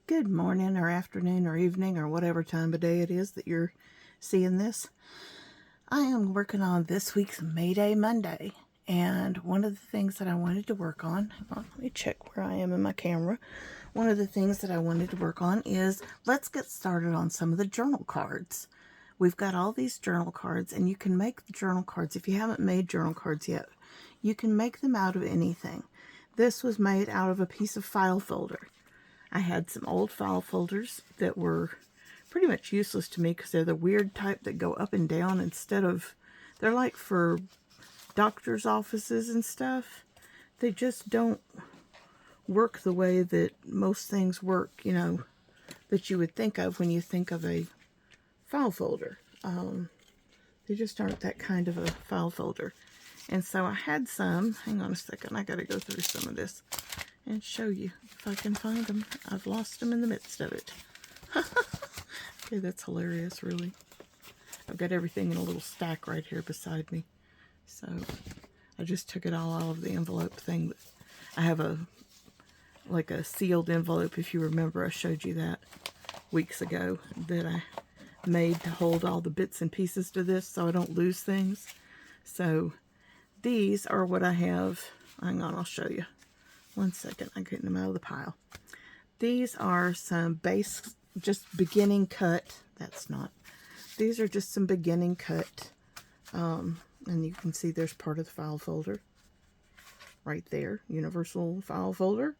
Good morning or afternoon or evening or whatever time of day it is that you're seeing this. I am working on this week's Mayday Monday, and one of the things that I wanted to work on, let me check where I am in my camera. One of the things that I wanted to work on is let's get started on some of the journal cards. We've got all these journal cards, and you can make the journal cards. If you haven't made journal cards yet, you can make them out of anything. This was made out of a piece of file folder. I had some old file folders that were pretty much useless to me because they're the weird type that go up and down instead of, they're like for doctor's offices and stuff. They just don't work the way that most things work, you know, that you would think of when you think of a file folder. They just aren't that kind of a file folder. And so I had some, hang on a second, I gotta go through some of this and show you if I can find them. I've lost them in the midst of it. Okay, that's hilarious, really. I've got everything in a little stack right here beside me. So I just took it all out of the envelope thing. I have like a sealed envelope, if you remember. I showed you that weeks ago that I made to hold all the bits and pieces to this so I don't lose things. So these are what I have. Hang on, I'll show you. One second, I'm getting them out of the pile. These are some base, just beginning cut. These are just some beginning cut. And you can see there's part of the file folder. Right there, universal file folder.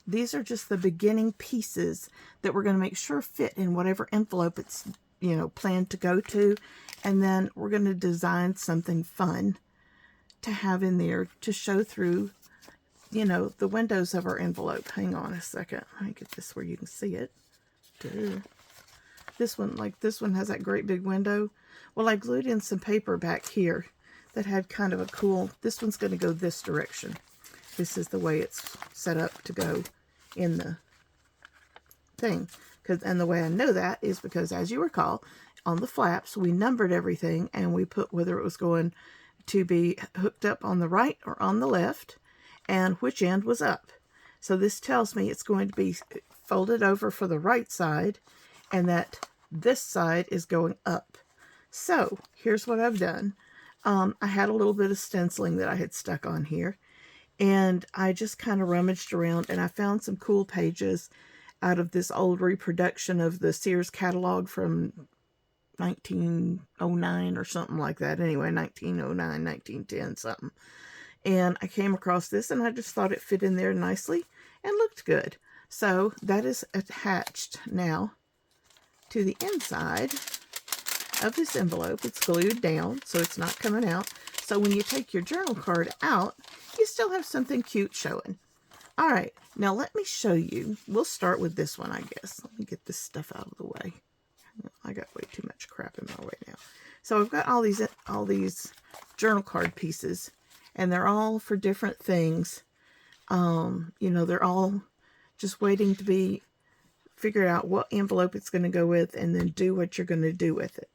These are just the beginning pieces that we're going to make sure fit in whatever envelope it's, you know, planned to go to. And then we're going to design something fun to have in there to show through, you know, the windows of our envelope. Hang on a second. Let me get this where you can see it. Duh. This one has that great big window. Well, I glued in some paper back here that had kind of a cool, this one's going to go this direction. This is the way it's set up to go in the thing. And the way I know that is because, as you recall, on the flaps, we numbered everything and we put whether it was going to be hooked up on the right or on the left, and which end was up. So this tells me it's going to be folded over for the right side and that this side is going up. So here's what I've done. I had a little bit of stenciling that I had stuck on here, and I just kind of rummaged around and I found some cool pages out of this old reproduction of the Sears catalog from 1909 or something like that. Anyway, 1909, 1910 something. And I came across this and I just thought it fit in there nicely and looked good. So that is attached now to the inside of this envelope. It's glued down so it's not coming out. So when you take your journal card out, you still have something cute showing. All right, now let me show you. We'll start with this one, I guess. Let me get this stuff out of the way. I got way too much crap in my way now. So I've got all these journal card pieces, and they're all for different things. You know, they're all just waiting to be figured out what envelope it's going to go with, and then do what you're going to do with it.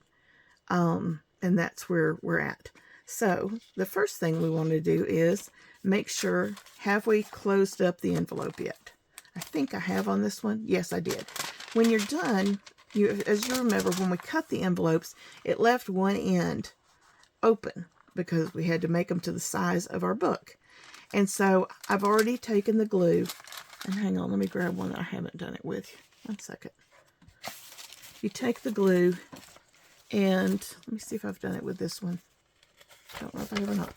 And that's where we're at. So the first thing we want to do is make sure, have we closed up the envelope yet? I think I have on this one. Yes, I did. When you're done, as you remember, when we cut the envelopes, it left one end open because we had to make them to the size of our book. And so I've already taken the glue, and hang on, let me grab one that I haven't done it with. One second. You take the glue, and let me see if I've done it with this one. I don't know if I have or not.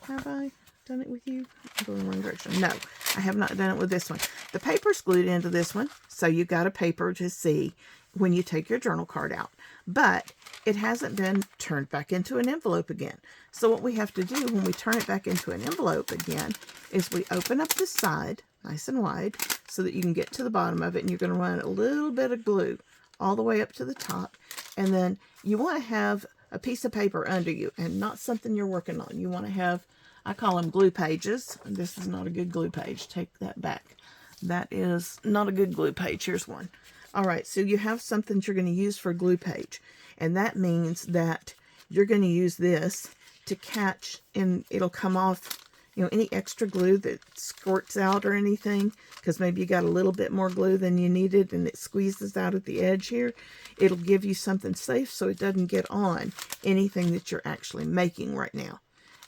Have I done it with you? I'm going in the wrong direction. No, I have not done it with this one. The paper's glued into this one, so you got a paper to see when you take your journal card out. But it hasn't been turned back into an envelope again. So what we have to do when we turn it back into an envelope again is we open up this side nice and wide so that you can get to the bottom of it, and you're going to run a little bit of glue all the way up to the top. And then you want to have a piece of paper under you and not something you're working on. You want to have, I call them glue pages. This is not a good glue page. Take that back. That is not a good glue page. Here's one. All right, so you have something you're going to use for a glue page. And that means that you're going to use this to catch, and it'll come off you know, any extra glue that squirts out or anything, because maybe you got a little bit more glue than you needed and it squeezes out at the edge here, it'll give you something safe so it doesn't get on anything that you're actually making right now.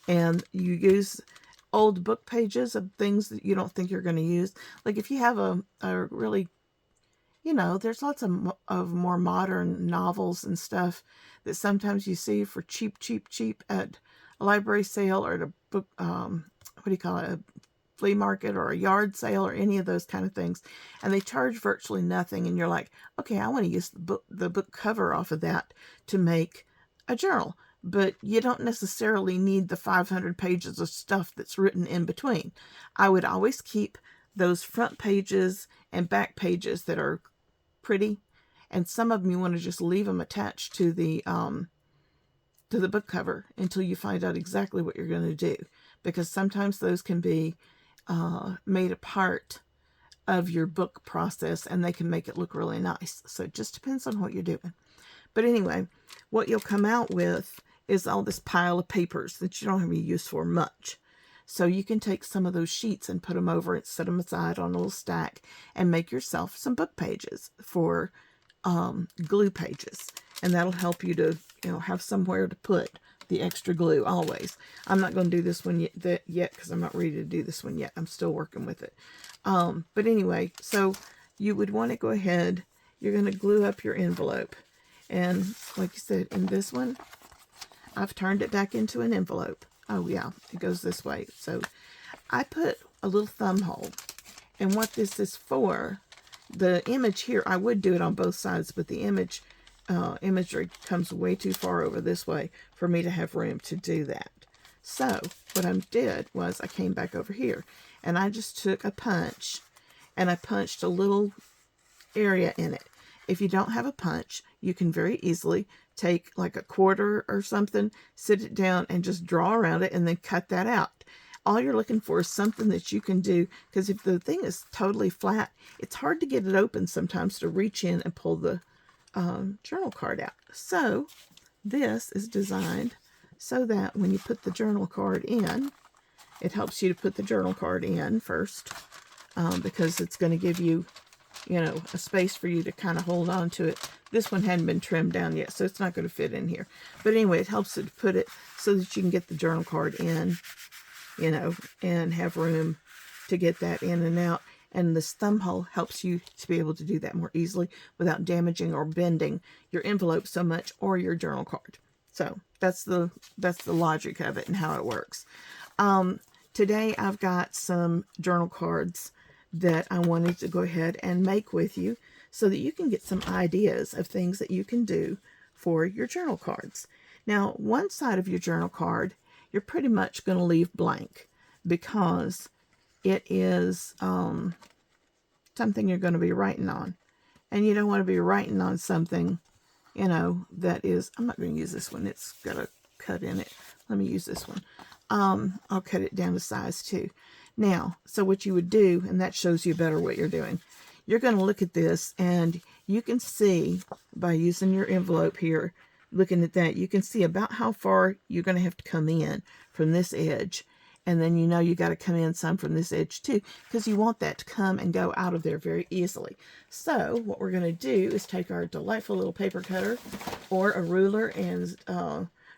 And you use old book pages of things that you don't think you're going to use. Like if you have a really, you know, there's lots of more modern novels and stuff that sometimes you see for cheap at a library sale or at a book, what do you call it, a flea market or a yard sale or any of those kind of things. And they charge virtually nothing. And you're like, okay, I want to use the book cover off of that to make a journal. But you don't necessarily need the 500 pages of stuff that's written in between. I would always keep those front pages and back pages that are pretty, and some of them you want to just leave them attached to the book cover until you find out exactly what you're going to do, because sometimes those can be made a part of your book process and they can make it look really nice. So it just depends on what you're doing. But anyway, what you'll come out with is all this pile of papers that you don't have any use for much. So you can take some of those sheets and put them over and set them aside on a little stack and make yourself some book pages for glue pages. And that'll help you to, you know, have somewhere to put the extra glue always. I'm not going to do this one yet because I'm not ready to do this one yet. I'm still working with it. But anyway, so you would want to go ahead. You're going to glue up your envelope. And like you said, in this one, I've turned it back into an envelope. Oh yeah, it goes this way. So I put a little thumb hole. And what this is for, the image here, I would do it on both sides, but the imagery comes way too far over this way for me to have room to do that. So what I did was I came back over here and I just took a punch and I punched a little area in it. If you don't have a punch, you can very easily take like a quarter or something, sit it down and just draw around it and then cut that out. All you're looking for is something that you can do, because if the thing is totally flat, it's hard to get it open sometimes to reach in and pull the journal card out. So this is designed so that when you put the journal card in, it helps you to put the journal card in first, because it's going to give you, you know, a space for you to kind of hold on to it. This one hadn't been trimmed down yet, so it's not going to fit in here. But anyway, it helps it to put it so that you can get the journal card in, you know, and have room to get that in and out. And this thumb hole helps you to be able to do that more easily without damaging or bending your envelope so much or your journal card. So that's the logic of it and how it works. Today I've got some journal cards that I wanted to go ahead and make with you so that you can get some ideas of things that you can do for your journal cards. Now, one side of your journal card, you're pretty much going to leave blank because it is something you're going to be writing on. And you don't want to be writing on something, you know, that is, I'm not going to use this one. It's got a cut in it. Let me use this one. I'll cut it down to size 2. Now, so what you would do, and that shows you better what you're doing, you're going to look at this and you can see by using your envelope here, looking at that, you can see about how far you're going to have to come in from this edge. And then you know you got to come in some from this edge too, because you want that to come and go out of there very easily. So what we're going to do is take our delightful little paper cutter or a ruler and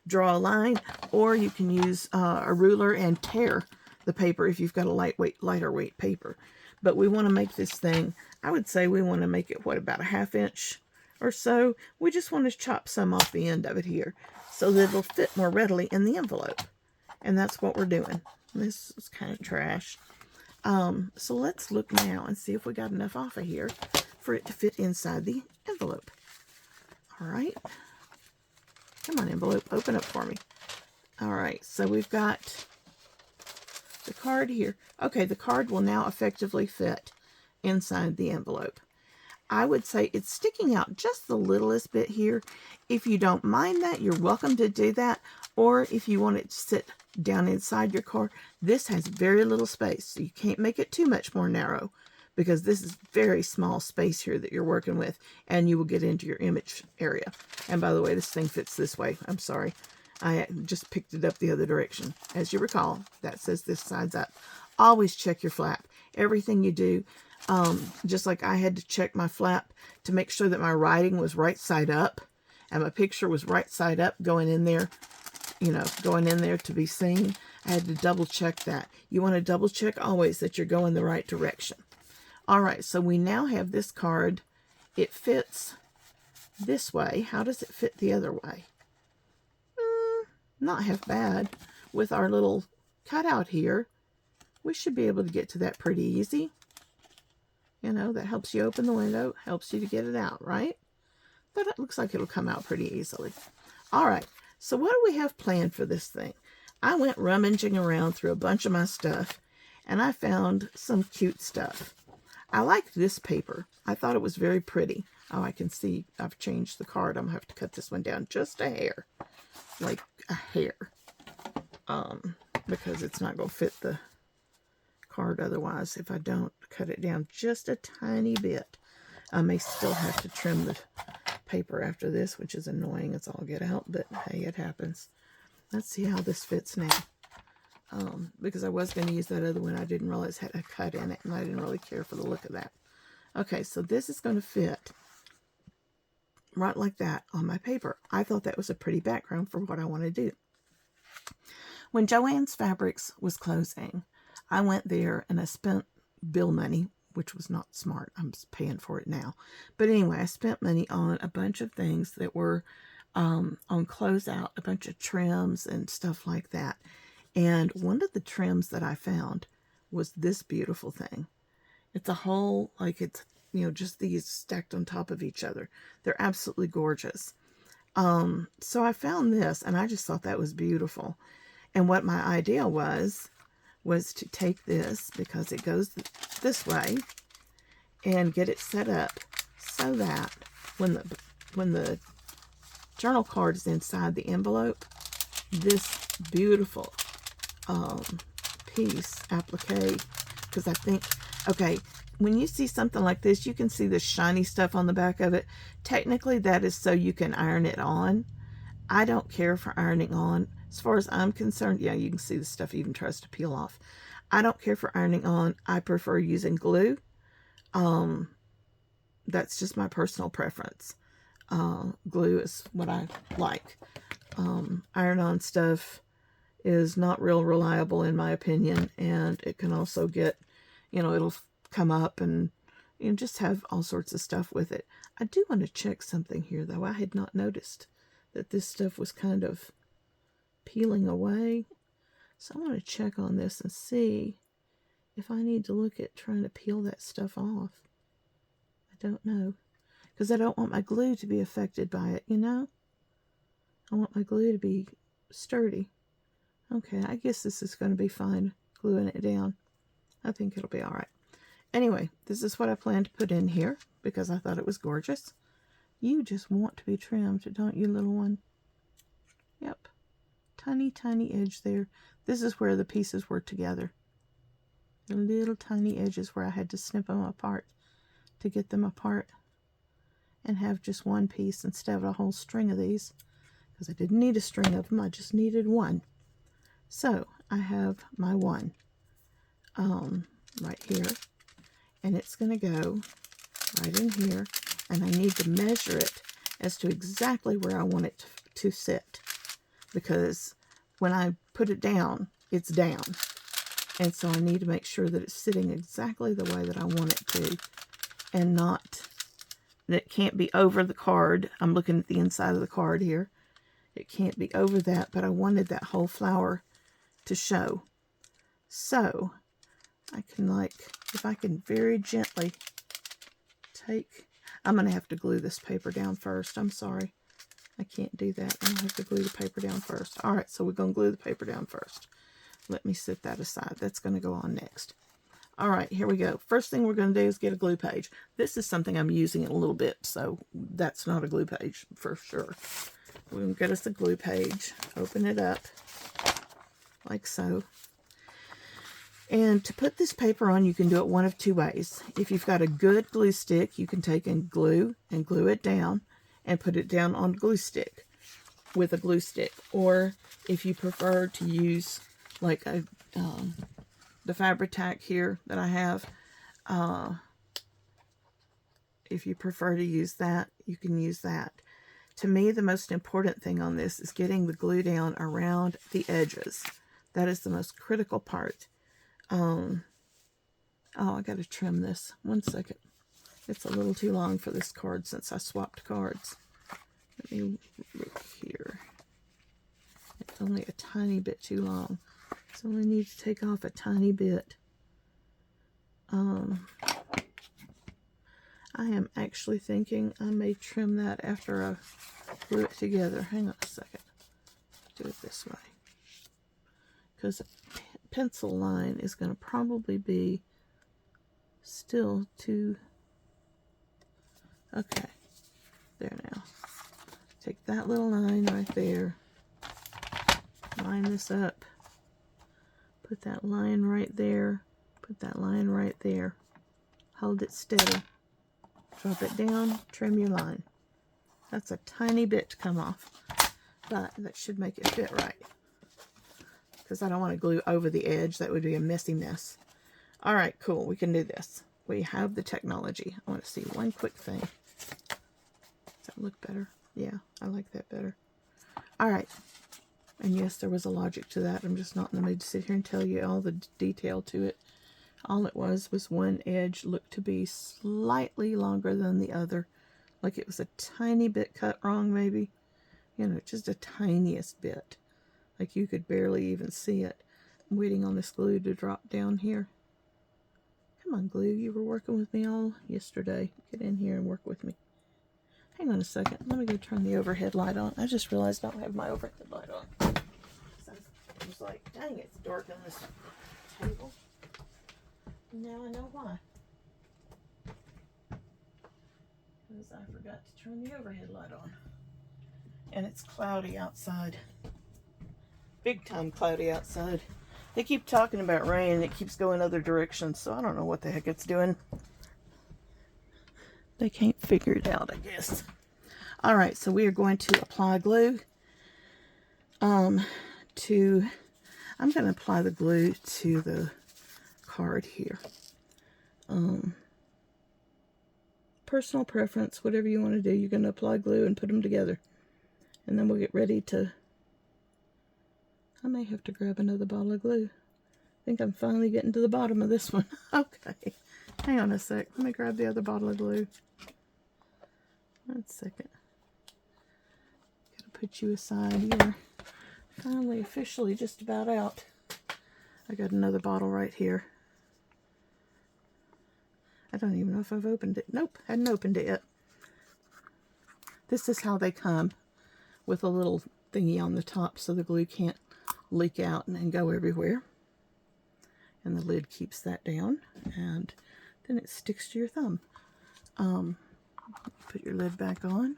draw a line, or you can use a ruler and tear the paper if you've got a lighter weight paper. But we want to make this thing, I would say we want to make it, what, about a 1/2 inch or so. We just want to chop some off the end of it here so that it'll fit more readily in the envelope. And that's what we're doing. This is kind of trash. So let's look now and see if we got enough off of here for it to fit inside the envelope. All right. Come on, envelope, open up for me. All right, so we've got the card here. Okay, the card will now effectively fit inside the envelope. I would say it's sticking out just the littlest bit here. If you don't mind that, you're welcome to do that. Or if you want it to sit down inside your card, this has very little space, so you can't make it too much more narrow, because this is very small space here that you're working with, and you will get into your image area. And by the way, this thing fits this way. I'm sorry. I just picked it up the other direction. As you recall, that says this side's up. Always check your flap. Everything you do, just like I had to check my flap to make sure that my writing was right side up and my picture was right side up going in there, going in there to be seen. I had to double check that. You want to double check always that you're going the right direction. All right, so we now have this card. It fits this way. How does it fit the other way? Not half bad. With our little cutout here, we should be able to get to that pretty easy. That helps you open the window, helps you to get it out, right? But it looks like it'll come out pretty easily. All right, so what do we have planned for this thing? I went rummaging around through a bunch of my stuff, and I found some cute stuff. I liked this paper. I thought it was very pretty. Oh, I can see I've changed the card. I'm going to have to cut this one down just a hair. Like a hair. Because it's not going to fit the card otherwise if I don't cut it down just a tiny bit. I may still have to trim the paper after this, which is annoying. It's all get out, but hey, it happens. Let's see how this fits now. Because I was going to use that other one. I didn't realize it had a cut in it, and I didn't really care for the look of that. Okay, so this is going to fit right like that on my paper. I thought that was a pretty background for what I want to do. When Joann's Fabrics was closing, I went there and I spent bill money, which was not smart. I'm paying for it now. But anyway, I spent money on a bunch of things that were on closeout, a bunch of trims and stuff like that. And one of the trims that I found was this beautiful thing. It's a whole, like it's, just these stacked on top of each other. They're absolutely gorgeous. So I found this and I just thought that was beautiful. And what my idea was to take this, because it goes this way, and get it set up so that when the journal card is inside the envelope, this beautiful piece applique, because I think, okay, when you see something like this, you can see the shiny stuff on the back of it. Technically, that is so you can iron it on. I don't care for ironing on. As far as I'm concerned, yeah, you can see the stuff even tries to peel off. I don't care for ironing on. I prefer using glue. That's just my personal preference. Glue is what I like. Iron-on stuff is not real reliable in my opinion, and it can also get, it'll come up and just have all sorts of stuff with it. I do want to check something here, though. I had not noticed that this stuff was kind of peeling away. So I want to check on this and see if I need to look at trying to peel that stuff off. I don't know. Because I don't want my glue to be affected by it, I want my glue to be sturdy. Okay, I guess this is going to be fine, gluing it down. I think it'll be all right. Anyway, this is what I plan to put in here because I thought it was gorgeous. You just want to be trimmed, don't you, little one? Yep. Tiny, tiny edge there. This is where the pieces were together. The little tiny edges where I had to snip them apart to get them apart and have just one piece instead of a whole string of these, because I didn't need a string of them. I just needed one. So I have my one right here, and it's going to go right in here, and I need to measure it as to exactly where I want it to sit, because when I put it down, it's down, and so I need to make sure that it's sitting exactly the way that I want it to, and not, that it can't be over the card. I'm looking at the inside of the card here. It can't be over that, but I wanted that whole flower to show. So I can, like, if I can very gently take, I'm going to have to glue this paper down first. I'm sorry. I can't do that. I'm going to have to glue the paper down first. All right, so we're going to glue the paper down first. Let me set that aside. That's going to go on next. All right, here we go. First thing we're going to do is get a glue page. This is something I'm using in a little bit, so that's not a glue page for sure. We're going to get us a glue page. Open it up like so. And to put this paper on, you can do it one of two ways. If you've got a good glue stick, you can take and glue it down and put it down on the glue stick. with a glue stick, or if you prefer to use like a the Fabri-Tac here that I have, if you prefer to use that, you can use that. To me, the most important thing on this is getting the glue down around the edges. That is the most critical part. Oh, I got to trim this. 1 second. It's a little too long for this card since I swapped cards. Let me look here. It's only a tiny bit too long. So I need to take off a tiny bit. I am actually thinking I may trim that after I glue it together. Hang on a second. Do it this way. Because a pencil line is going to probably be still too... Okay. There now. Take that little line right there. Line this up. Put that line right there. Put that line right there. Hold it steady. Drop it down, trim your line. That's a tiny bit to come off, but that should make it fit right. Because I don't want to glue over the edge. That would be a messy mess. All right, cool. We can do this. We have the technology. I want to see one quick thing. Does that look better? Yeah, I like that better. All right. And yes, there was a logic to that. I'm just not in the mood to sit here and tell you all the detail to it. All it was one edge looked to be slightly longer than the other. Like it was a tiny bit cut wrong, maybe. You know, just a tiniest bit. Like you could barely even see it. I'm waiting on this glue to drop down here. Come on, glue. You were working with me all yesterday. Get in here and work with me. Hang on a second. Let me go turn the overhead light on. I just realized I don't have my overhead light on. So I was like, dang, it's dark on this table. Now I know why. Because I forgot to turn the overhead light on. And it's cloudy outside. Big time cloudy outside. They keep talking about rain and it keeps going other directions, so I don't know what the heck it's doing. They can't figure it out, I guess. Alright, so we are going to apply glue. I'm going to apply the glue to the card here. Personal preference, whatever you want to do, you're going to apply glue and put them together. And then we'll get ready to... I may have to grab another bottle of glue. I think I'm finally getting to the bottom of this one. Okay. Hang on a sec. Let me grab the other bottle of glue. 1 second. Gotta put you aside. You're finally officially just about out. I got another bottle right here. I don't even know if I've opened it. Nope, hadn't opened it yet. This is how they come, with a little thingy on the top so the glue can't leak out and go everywhere. And the lid keeps that down, and then it sticks to your thumb. Put your lid back on,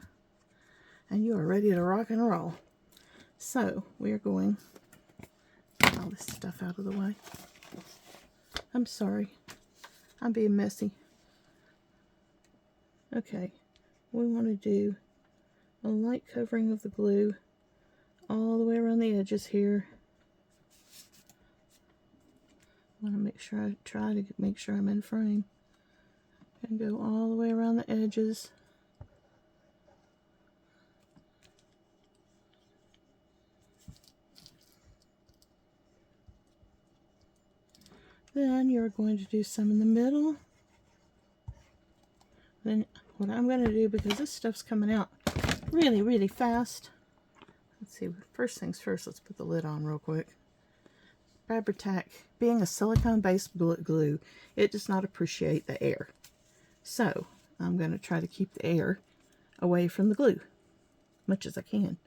and you are ready to rock and roll. So, we are going to get all this stuff out of the way. I'm sorry. I'm being messy. Okay, we want to do a light covering of the glue all the way around the edges here. I want to make sure try to make sure I'm in frame. And go all the way around the edges. Then you're going to do some in the middle. Then what I'm going to do, because this stuff's coming out really, really fast. Let's see, first things first, let's put the lid on real quick. Fabri-Tac, being a silicone-based glue, it does not appreciate the air. So, I'm going to try to keep the air away from the glue, much as I can.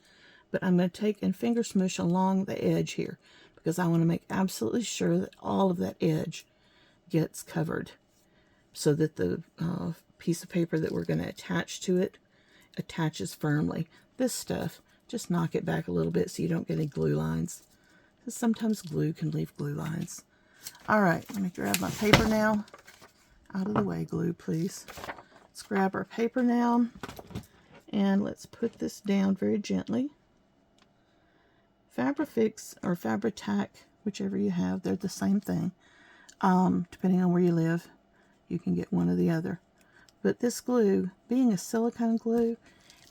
But I'm going to take and finger smoosh along the edge here, because I want to make absolutely sure that all of that edge gets covered, so that the piece of paper that we're going to attach to it attaches firmly. This stuff, just knock it back a little bit so you don't get any glue lines, because sometimes glue can leave glue lines. Alright, let me grab my paper now. Out of the way, glue, please. Let's grab our paper now, and let's put this down very gently. Fabrifix or Fabri-Tac, whichever you have, they're the same thing. Depending on where you live, you can get one or the other. But this glue, being a silicone glue,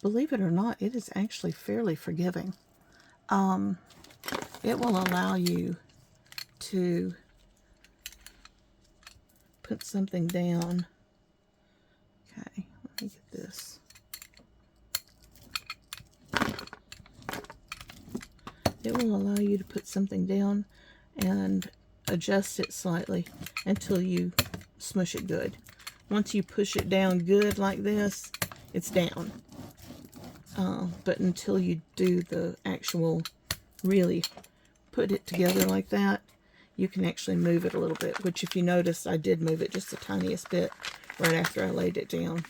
believe it or not, it is actually fairly forgiving. It will allow you to put something down. Okay, let me get this. It will allow you to put something down and adjust it slightly until you smush it good. Once you push it down good like this, it's down. But until you do the actual really put it together like that, you can actually move it a little bit, which if you notice, I did move it just the tiniest bit right after I laid it down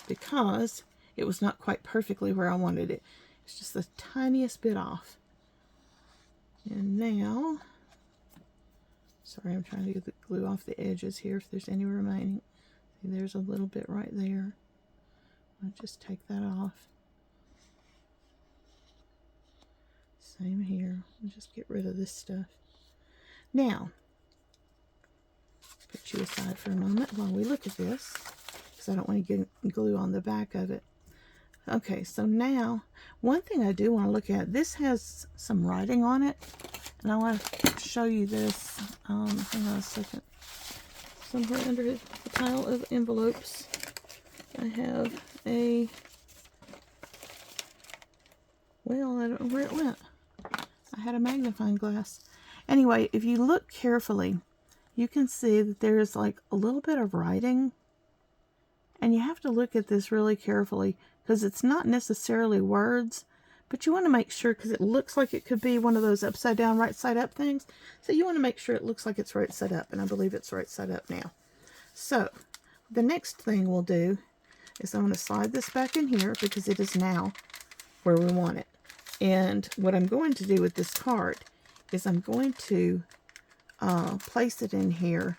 because it was not quite perfectly where I wanted it. It's just the tiniest bit off. And now, sorry, I'm trying to get the glue off the edges here if there's any remaining. See, there's a little bit right there. I'll just take that off. Same here. I'll just get rid of this stuff. Now, put you aside for a moment while we look at this, because I don't want to get glue on the back of it. Okay, so now, one thing I do want to look at, this has some writing on it, and I want to show you this. Hang on a second. Somewhere under the pile of envelopes, I have a, well, I don't know where it went. I had a magnifying glass. Anyway, if you look carefully, you can see that there's like a little bit of writing. And you have to look at this really carefully because it's not necessarily words, but you want to make sure because it looks like it could be one of those upside down, right side up things. So you want to make sure it looks like it's right side up, and I believe it's right side up now. So the next thing we'll do is I'm going to slide this back in here because it is now where we want it. And what I'm going to do with this card is I'm going to place it in here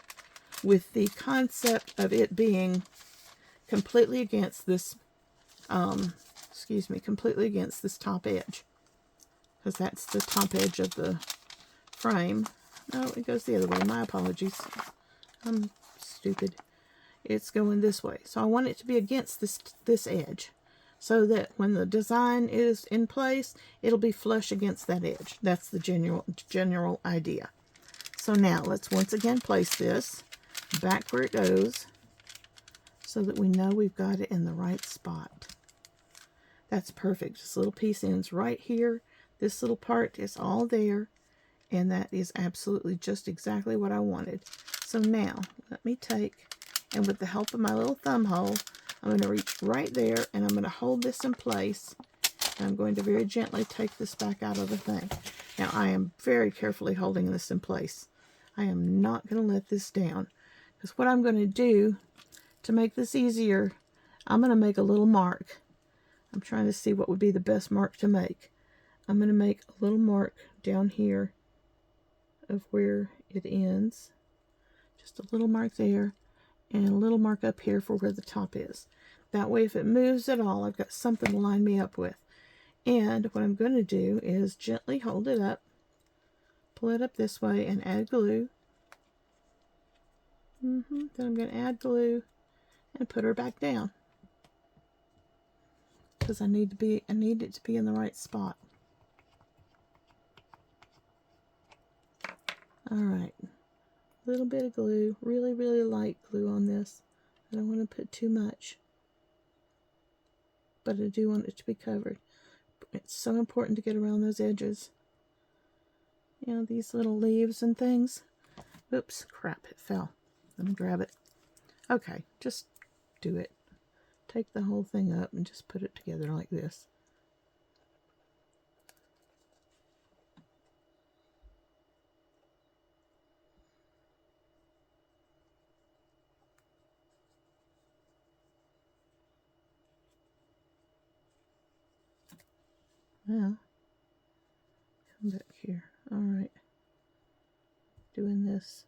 with the concept of it being completely against this, completely against this top edge. Because that's the top edge of the frame. No, it goes the other way. My apologies. I'm stupid. It's going this way. So I want it to be against this edge. So that when the design is in place, it'll be flush against that edge. That's the general idea. So now let's once again place this back where it goes so that we know we've got it in the right spot. That's perfect. This little piece ends right here. This little part is all there, and that is absolutely just exactly what I wanted. So now let me take, and with the help of my little thumb hole, I'm going to reach right there, and I'm going to hold this in place, and I'm going to very gently take this back out of the thing. Now, I am very carefully holding this in place. I am not going to let this down, because what I'm going to do to make this easier, I'm going to make a little mark. I'm trying to see what would be the best mark to make. I'm going to make a little mark down here of where it ends. Just a little mark there, and a little mark up here for where the top is. That way, if it moves at all, I've got something to line me up with. And what I'm going to do is gently hold it up, pull it up this way, and add glue. Then I'm going to add glue and put her back down, because I need it to be in the right spot. All right, a little bit of glue, really, really light glue on this. I don't want to put too much, but I do want it to be covered. It's so important to get around those edges. You know, these little leaves and things. Oops, crap, it fell. Let me grab it. Okay, just do it. Take the whole thing up and just put it together like this. Now, come back here. All right. Doing this,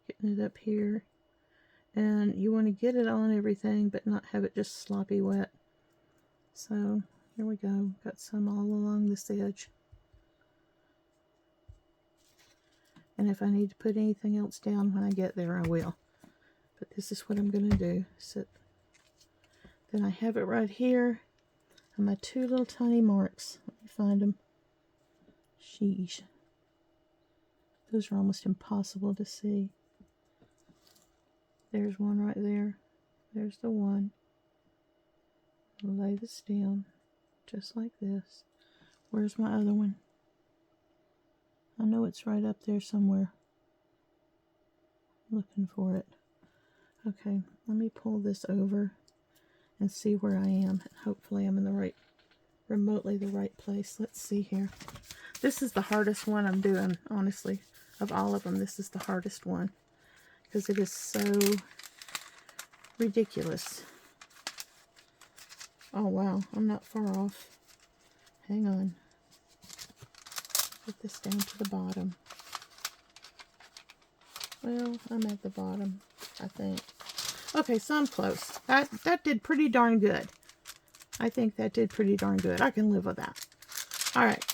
getting it up here. And you want to get it on everything, but not have it just sloppy wet. So, here we go. Got some all along this edge. And if I need to put anything else down when I get there, I will. But this is what I'm going to do. So then I have it right here. And my two little tiny marks. Let me find them. Sheesh. Those are almost impossible to see. There's one right there. There's the one. I'll lay this down just like this. Where's my other one? I know it's right up there somewhere. Looking for it. Okay, let me pull this over and see where I am. Hopefully I'm in the right, remotely the right place. Let's see here. This is the hardest one I'm doing, honestly. Of all of them, this is the hardest one. Because it is so ridiculous. Oh wow, I'm not far off. Hang on. Put this down to the bottom. Well, I'm at the bottom, I think. Okay, so I'm close. That did pretty darn good. I think that did pretty darn good. I can live with that. Alright.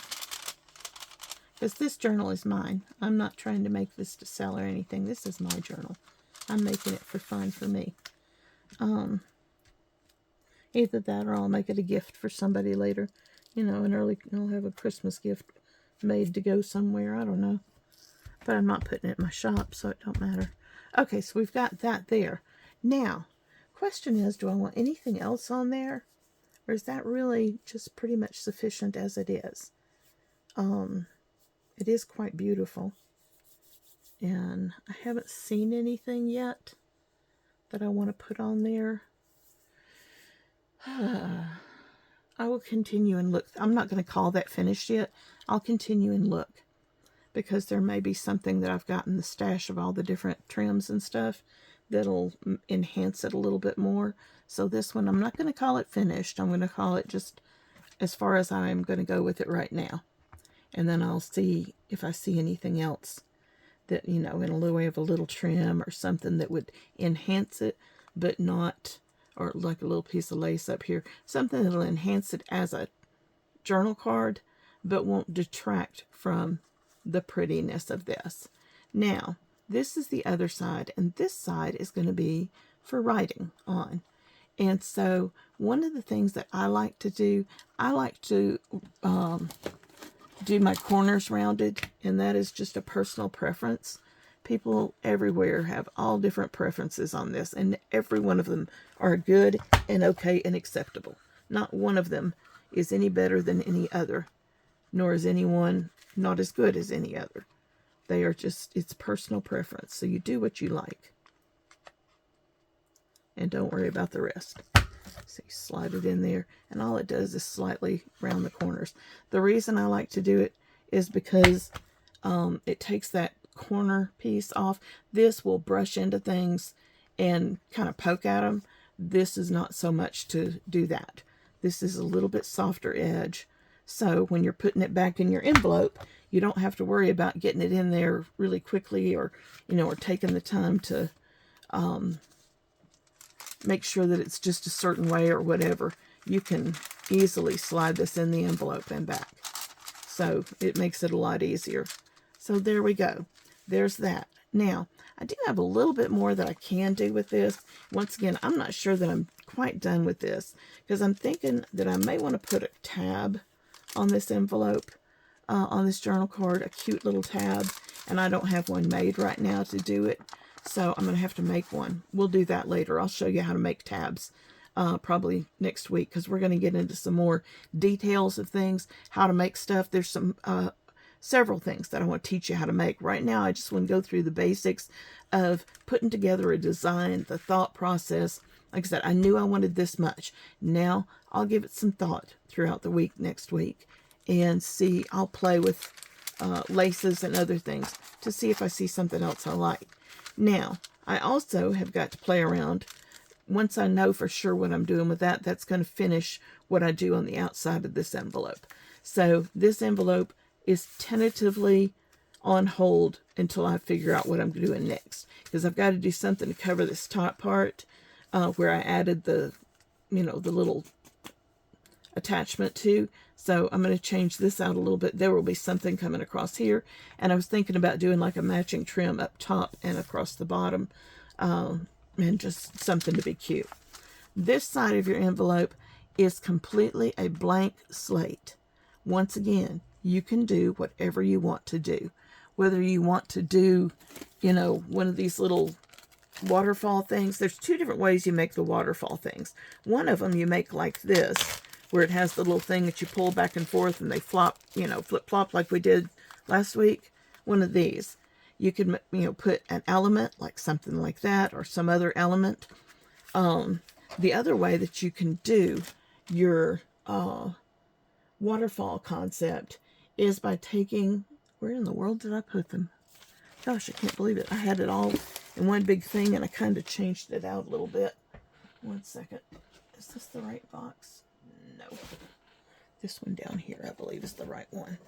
Because this journal is mine. I'm not trying to make this to sell or anything. This is my journal. I'm making it for fun for me. Either that or I'll make it a gift for somebody later. You know, I'll have a Christmas gift made to go somewhere. I don't know. But I'm not putting it in my shop, so it don't matter. Okay, so we've got that there. Now, question is, do I want anything else on there? Or is that really just pretty much sufficient as it is? It is quite beautiful. And I haven't seen anything yet that I want to put on there. I will continue and look. I'm not going to call that finished yet. I'll continue and look. Because there may be something that I've got in the stash of all the different trims and stuff that'll enhance it a little bit more. So this one, I'm not going to call it finished. I'm going to call it just as far as I'm going to go with it right now. And then I'll see if I see anything else that, you know, in a way of a little trim or something that would enhance it, but not, or like a little piece of lace up here, something that'll enhance it as a journal card, but won't detract from the prettiness of this. Now, this is the other side, and this side is going to be for writing on. And so, one of the things that I like to do, I like to do my corners rounded, and that is just a personal preference. People everywhere have all different preferences on this, and every one of them are good and okay and acceptable. Not one of them is any better than any other, nor is anyone not as good as any other. They are just, it's personal preference. So you do what you like. And don't worry about the rest. So you slide it in there, and all it does is slightly round the corners. The reason I like to do it is because it takes that corner piece off. This will brush into things and kind of poke at them. This is not so much to do that. This is a little bit softer edge. So when you're putting it back in your envelope, you don't have to worry about getting it in there really quickly, or, you know, or taking the time to make sure that it's just a certain way or whatever. You can easily slide this in the envelope and back. So it makes it a lot easier. So there we go. There's that. Now, I do have a little bit more that I can do with this. Once again, I'm not sure that I'm quite done with this, because I'm thinking that I may want to put a tab on this envelope, on this journal card, a cute little tab, and I don't have one made right now to do it, so I'm going to have to make one. We'll do that later. I'll show you how to make tabs probably next week, because we're going to get into some more details of things, how to make stuff. There's some several things that I want to teach you how to make. Right now, I just want to go through the basics of putting together a design, the thought process. Like I said, I knew I wanted this much. Now, I'll give it some thought throughout the week, next week, and see, I'll play with laces and other things to see if I see something else I like. Now, I also have got to play around. Once I know for sure what I'm doing with that, that's going to finish what I do on the outside of this envelope. So this envelope is tentatively on hold until I figure out what I'm doing next, because I've got to do something to cover this top part where I added the, you know, the little attachment to. So I'm going to change this out a little bit. There will be something coming across here. And I was thinking about doing like a matching trim up top and across the bottom. And just something to be cute. This side of your envelope is completely a blank slate. Once again, you can do whatever you want to do. Whether you want to do, you know, one of these little waterfall things. There's two different ways you make the waterfall things. One of them you make like this, where it has the little thing that you pull back and forth and they flop, you know, flip-flop like we did last week. One of these. You could, you know, put an element, like something like that, or some other element. The other way that you can do your waterfall concept is by taking, where in the world did I put them? Gosh, I can't believe it. I had it all in one big thing, and I kind of changed it out a little bit. One second. Is this the right box? No. This one down here, I believe, is the right one.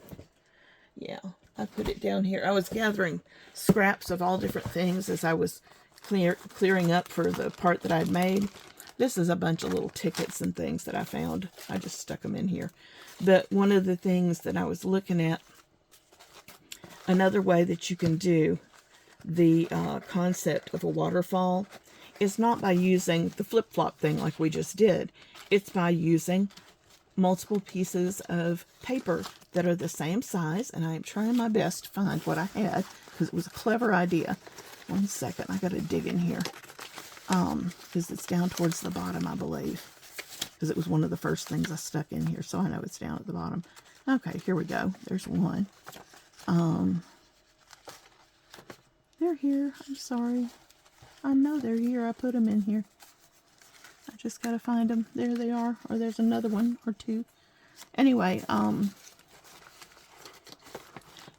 Yeah, I put it down here. I was gathering scraps of all different things as I was clearing up for the part that I'd made. This is a bunch of little tickets and things that I found. I just stuck them in here. But one of the things that I was looking at, another way that you can do the concept of a waterfall is not by using the flip-flop thing like we just did. It's by using multiple pieces of paper that are the same size, and I am trying my best to find what I had because it was a clever idea. One second, I got to dig in here because it's down towards the bottom, I believe, because it was one of the first things I stuck in here, so I know it's down at the bottom. Okay, here we go. There's one. They're here. I'm sorry. I know they're here. I put them in here. I just got to find them. There they are. Or there's another one or two. Anyway,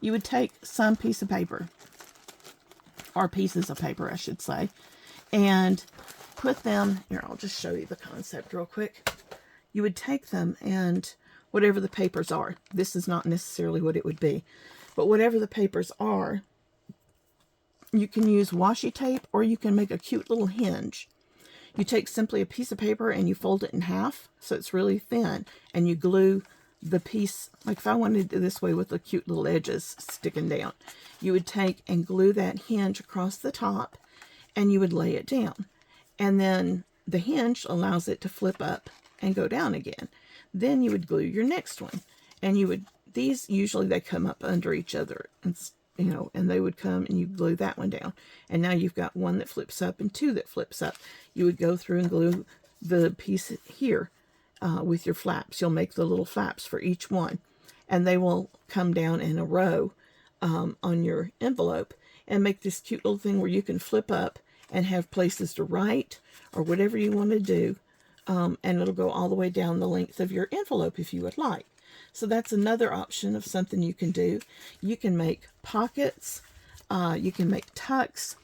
you would take some piece of paper, or pieces of paper, I should say, and put them, here, I'll just show you the concept real quick. You would take them and whatever the papers are, this is not necessarily what it would be, but whatever the papers are, you can use washi tape or you can make a cute little hinge. You take simply a piece of paper and you fold it in half so it's really thin, and you glue the piece, like if I wanted to do this way with the cute little edges sticking down, you would take and glue that hinge across the top and you would lay it down. And then the hinge allows it to flip up and go down again. Then you would glue your next one. And you would, these usually they come up under each other, and you know, and they would come and you glue that one down. And now you've got one that flips up and two that flips up. You would go through and glue the piece here with your flaps. You'll make the little flaps for each one, and they will come down in a row on your envelope and make this cute little thing where you can flip up and have places to write or whatever you want to do, and it'll go all the way down the length of your envelope if you would like. So that's another option of something you can do. You can make pockets. You can make tucks.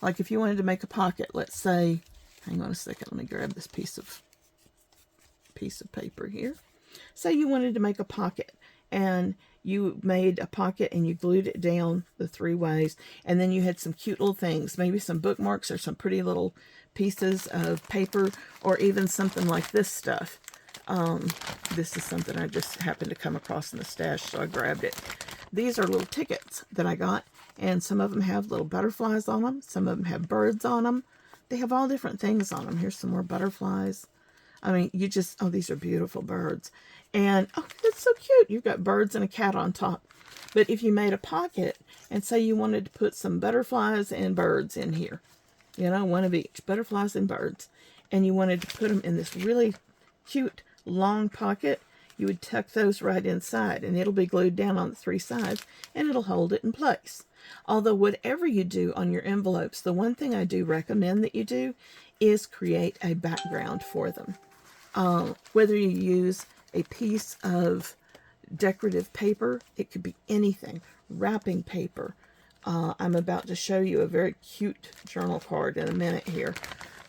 Like if you wanted to make a pocket, let's say, hang on a second, let me grab this piece of paper here. Say you wanted to make a pocket, and you made a pocket and you glued it down the three ways, and then you had some cute little things, maybe some bookmarks or some pretty little pieces of paper, or even something like this stuff. This is something I just happened to come across in the stash, so I grabbed it. These are little tickets that I got, and some of them have little butterflies on them. Some of them have birds on them. They have all different things on them. Here's some more butterflies. I mean, you just, oh, these are beautiful birds. And, oh, that's so cute. You've got birds and a cat on top. But if you made a pocket and say you wanted to put some butterflies and birds in here, you know, one of each, butterflies and birds, and you wanted to put them in this really cute long pocket, you would tuck those right inside, and it'll be glued down on the three sides, and it'll hold it in place. Although whatever you do on your envelopes, the one thing I do recommend that you do is create a background for them. Whether you use a piece of decorative paper, it could be anything, wrapping paper. I'm about to show you a very cute journal card in a minute here,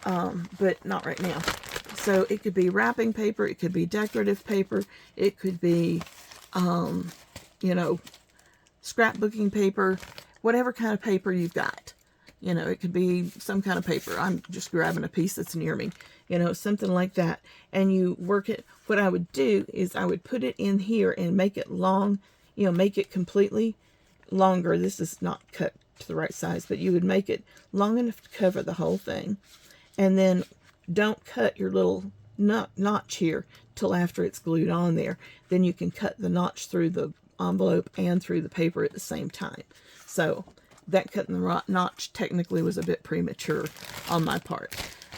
but not right now. So it could be wrapping paper, it could be decorative paper, it could be, you know, scrapbooking paper, whatever kind of paper you've got. You know, it could be some kind of paper. I'm just grabbing a piece that's near me, you know, something like that. And you work it. What I would do is I would put it in here and make it long, you know, make it completely longer. This is not cut to the right size, but you would make it long enough to cover the whole thing. And then don't cut your little notch here till after it's glued on there. Then you can cut the notch through the envelope and through the paper at the same time. So that cutting the notch technically was a bit premature on my part.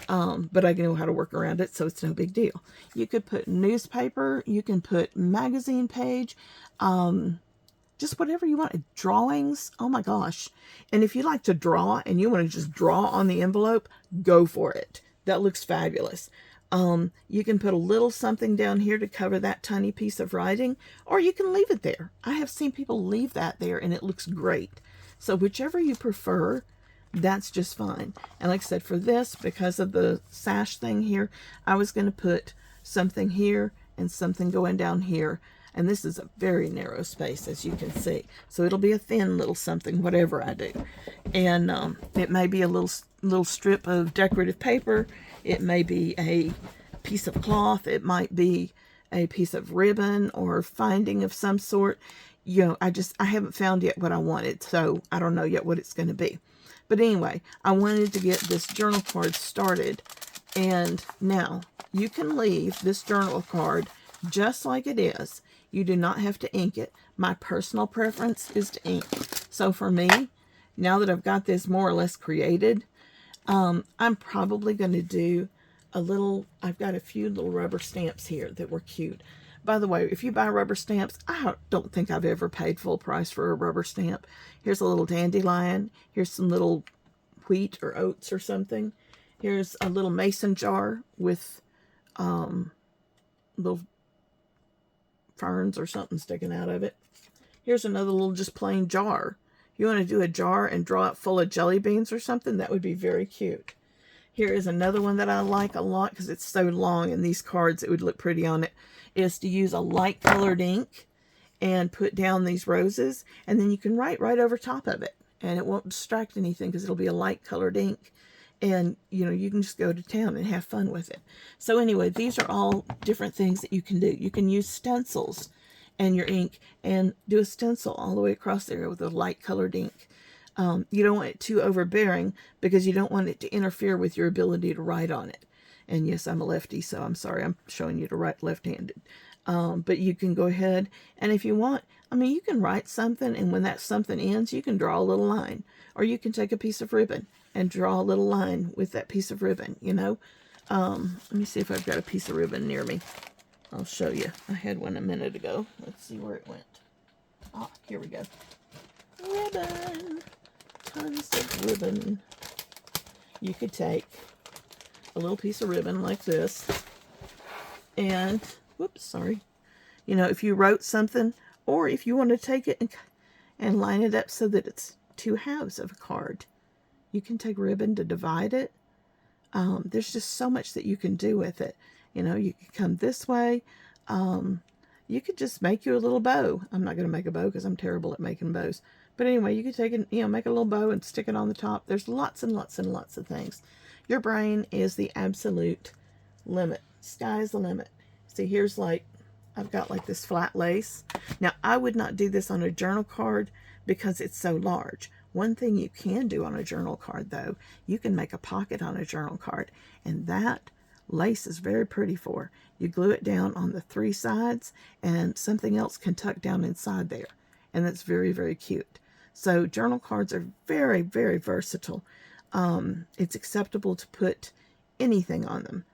But I know how to work around it, so it's no big deal. You could put newspaper, you can put magazine page, just whatever you want. Drawings, oh my gosh. And if you like to draw and you want to just draw on the envelope, go for it. That looks fabulous. You can put a little something down here to cover that tiny piece of writing, or you can leave it there. I have seen people leave that there and it looks great. So whichever you prefer, that's just fine. And like I said, for this, because of the sash thing here, I was going to put something here and something going down here. And this is a very narrow space, as you can see. So it'll be a thin little something, whatever I do. And it may be a little strip of decorative paper. It may be a piece of cloth. It might be a piece of ribbon or finding of some sort. You know, I haven't found yet what I wanted, so I don't know yet what it's going to be. But anyway, I wanted to get this journal card started. And now you can leave this journal card just like it is. You do not have to ink it. My personal preference is to ink. So for me, now that I've got this more or less created, I'm probably going to do a little, I've got a few little rubber stamps here that were cute. By the way, if you buy rubber stamps, I don't think I've ever paid full price for a rubber stamp. Here's a little dandelion. Here's some little wheat or oats or something. Here's a little mason jar with little ferns or something sticking out of it. Here's another little just plain jar. You want to do a jar and draw it full of jelly beans or something? That would be very cute. Here is another one that I like a lot because it's so long and these cards, it would look pretty on it, is to use a light colored ink and put down these roses, and then you can write right over top of it and it won't distract anything because it'll be a light colored ink, and you know, you can just go to town and have fun with it. So anyway, these are all different things that you can do. You can use stencils and your ink and do a stencil all the way across there with a light colored ink. You don't want it too overbearing because you don't want it to interfere with your ability to write on it. And yes, I'm a lefty, so I'm sorry I'm showing you to write left-handed. But you can go ahead, and if you want, I mean, you can write something, and when that something ends, you can draw a little line. Or you can take a piece of ribbon and draw a little line with that piece of ribbon, you know. Let me see if I've got a piece of ribbon near me. I'll show you. I had one a minute ago. Let's see where it went. Ah, here we go. Ribbon. Tons of ribbon. You could take a little piece of ribbon like this and, whoops, sorry. You know, if you wrote something, or if you want to take it and line it up so that it's two halves of a card, you can take ribbon to divide it. There's just so much that you can do with it. You know, you could come this way. You could just make you a little bow. I'm not going to make a bow because I'm terrible at making bows. But anyway, you could take it, you know, make a little bow and stick it on the top. There's lots and lots and lots of things. Your brain is the absolute limit. Sky's the limit. See, here's like, I've got like this flat lace. Now, I would not do this on a journal card because it's so large. One thing you can do on a journal card, though, you can make a pocket on a journal card. And that lace is very pretty for. You glue it down on the three sides and something else can tuck down inside there. And that's very, very cute. So journal cards are very, very versatile. It's acceptable to put anything on them.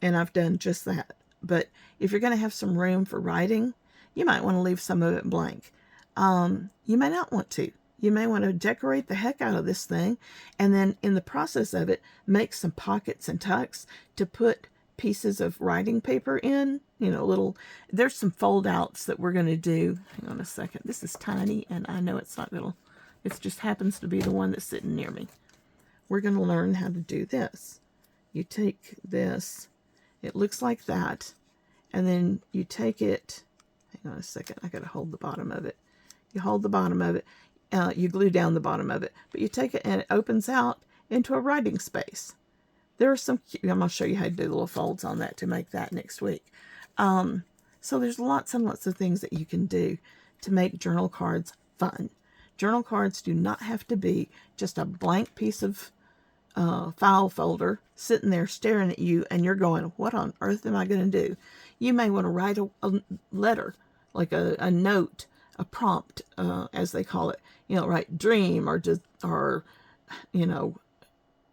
And I've done just that. But if you're going to have some room for writing, you might want to leave some of it blank. You may not want to. You may want to decorate the heck out of this thing. And then in the process of it, make some pockets and tucks to put pieces of writing paper in. You know, there's some fold outs that we're going to do. Hang on a second. This is tiny and I know it's not going to, it just happens to be the one that's sitting near me. We're going to learn how to do this. You take this, it looks like that, and then you take it, hang on a second, I got to hold the bottom of it. You hold the bottom of it, You glue down the bottom of it, but you take it and it opens out into a writing space. There are some, I'm going to show you how to do little folds on that to make that next week. So there's lots and lots of things that you can do to make journal cards fun. Journal cards do not have to be just a blank piece of file folder sitting there staring at you and you're going, what on earth am I going to do? You may want to write a letter, like a note, a prompt, as they call it. You know, write dream or just, or, you know,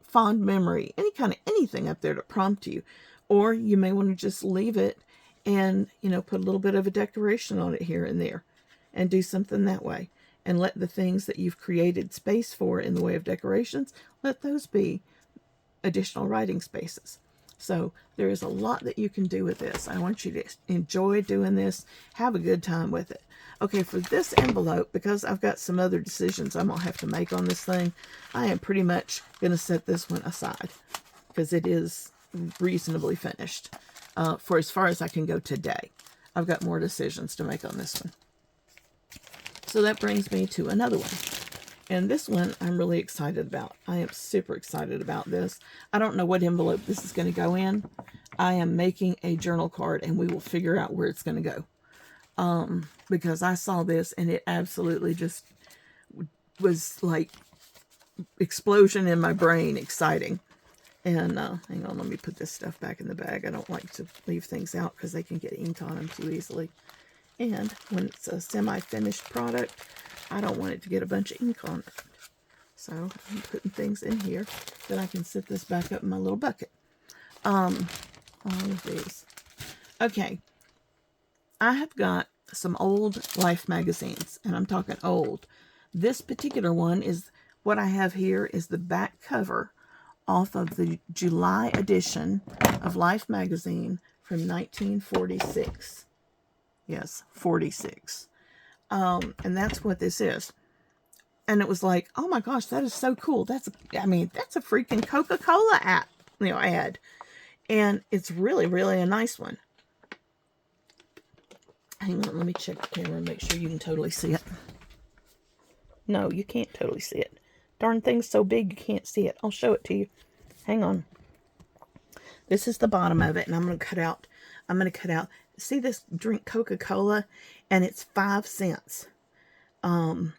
fond memory, any kind of anything up there to prompt you. Or you may want to just leave it and, you know, put a little bit of a decoration on it here and there and do something that way. And let the things that you've created space for in the way of decorations, let those be additional writing spaces. So there is a lot that you can do with this. I want you to enjoy doing this. Have a good time with it. Okay, for this envelope, because I've got some other decisions I'm going to have to make on this thing, I am pretty much going to set this one aside because it is reasonably finished for as far as I can go today. I've got more decisions to make on this one. So that brings me to another one. And this one I'm really excited about. I am super excited about this. I don't know what envelope this is going to go in. I am making a journal card and we will figure out where it's going to go. Because I saw this and it absolutely just was like explosion in my brain, exciting. And hang on, let me put this stuff back in the bag. I don't like to leave things out because they can get ink on them too easily. And when it's a semi-finished product, I don't want it to get a bunch of ink on it. So I'm putting things in here that I can sit this back up in my little bucket. All of these. Okay. I have got some old Life magazines, and I'm talking old. This particular one is, what I have here is the back cover off of the July edition of Life magazine from 1946. Yes, 46. And that's what this is. And it was like, oh my gosh, that is so cool. That's a freaking Coca-Cola ad. And it's really, really a nice one. Hang on, let me check the camera and make sure you can totally see it. No, you can't totally see it. Darn thing's so big you can't see it. I'll show it to you. Hang on. This is the bottom of it, and I'm going to cut out. See this drink Coca-Cola, and it's 5 cents. And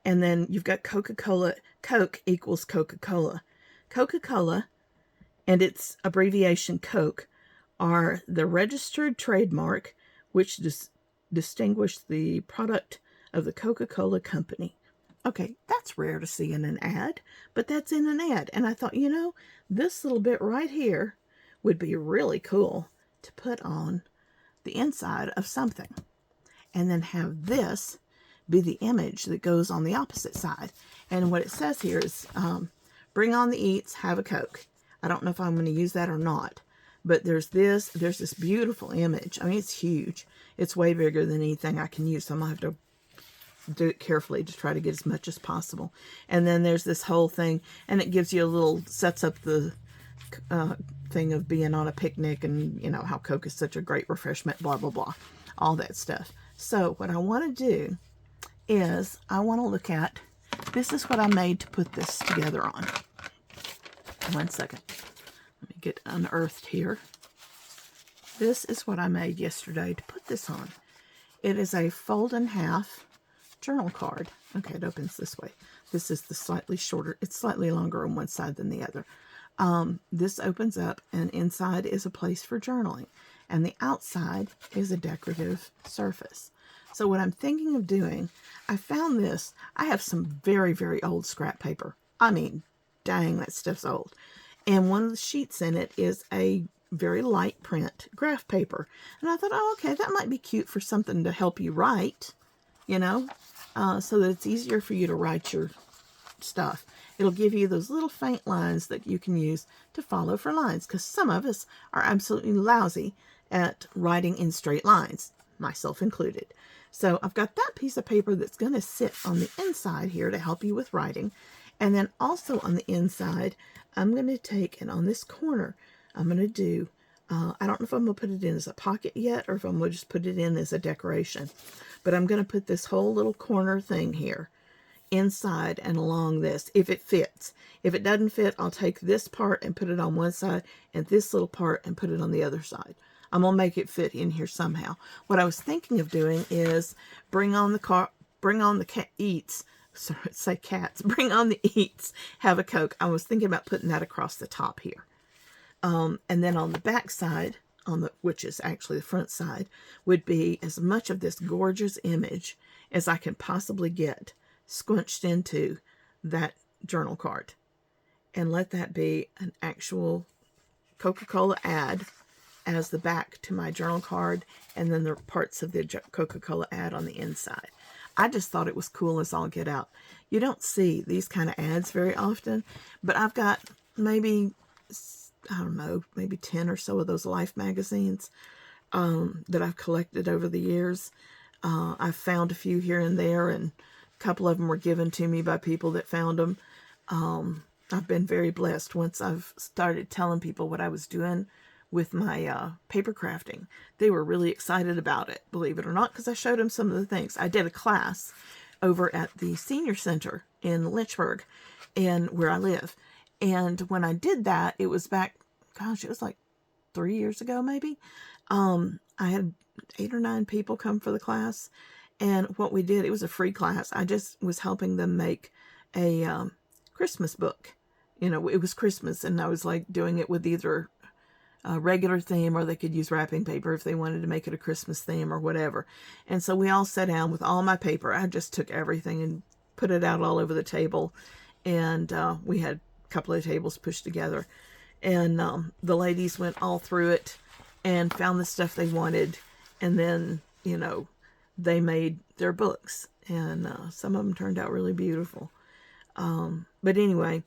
then you've got Coca-Cola. Coke equals Coca-Cola. Coca-Cola and its abbreviation Coke are the registered trademark which distinguish the product of the Coca-Cola company. Okay, that's rare to see in an ad, but that's in an ad. And I thought, you know, this little bit right here would be really cool to put on the inside of something. And then have this be the image that goes on the opposite side. And what it says here is, bring on the eats, have a Coke. I don't know if I'm going to use that or not. But there's this beautiful image. I mean, it's huge. It's way bigger than anything I can use. So I'm going to have to do it carefully to try to get as much as possible. And then there's this whole thing. And it gives you a little, sets up the thing of being on a picnic. And, you know, how Coke is such a great refreshment, blah, blah, blah. All that stuff. So what I want to do is I want to look at, this is what I made to put this together on. 1 second. Let me get unearthed here. This is what I made yesterday to put this on. It is a fold in half journal card. Okay, it opens this way. This is the slightly shorter, it's slightly longer on one side than the other. This opens up and inside is a place for journaling. And the outside is a decorative surface. So what I'm thinking of doing, I found this. I have some very, very old scrap paper. I mean, dang, that stuff's old. And one of the sheets in it is a very light print graph paper. And I thought, oh, okay, that might be cute for something to help you write, you know, so that it's easier for you to write your stuff. It'll give you those little faint lines that you can use to follow for lines, because some of us are absolutely lousy at writing in straight lines, myself included. So I've got that piece of paper that's going to sit on the inside here to help you with writing. And then also on the inside, I'm going to take, and on this corner, I'm going to do, I don't know if I'm going to put it in as a pocket yet, or if I'm going to just put it in as a decoration. But I'm going to put this whole little corner thing here inside and along this, if it fits. If it doesn't fit, I'll take this part and put it on one side and this little part and put it on the other side. I'm going to make it fit in here somehow. What I was thinking of doing is bring on the cat eats. Sorry, say cats. Bring on the eats. Have a Coke. I was thinking about putting that across the top here. And then on the back side, which is actually the front side, would be as much of this gorgeous image as I can possibly get squinched into that journal card. And let that be an actual Coca-Cola ad as the back to my journal card, and then the parts of the Coca-Cola ad on the inside. I just thought it was cool as all get out. You don't see these kind of ads very often, but I've got maybe, I don't know, maybe 10 or so of those Life magazines that I've collected over the years. I've found a few here and there, and a couple of them were given to me by people that found them. I've been very blessed. Once I've started telling people what I was doing with my paper crafting, they were really excited about it, believe it or not, because I showed them some of the things. I did a class over at the senior center in Lynchburg, and where I live. And when I did that, it was back, gosh, it was like 3 years ago, maybe. I had 8 or 9 people come for the class. And what we did, it was a free class. I just was helping them make a Christmas book. You know, it was Christmas, and I was like doing it with either a regular theme, or they could use wrapping paper if they wanted to make it a Christmas theme or whatever. And so we all sat down with all my paper. I just took everything and put it out all over the table. And we had a couple of tables pushed together. And the ladies went all through it and found the stuff they wanted. And then, you know, they made their books. And some of them turned out really beautiful. But anyway,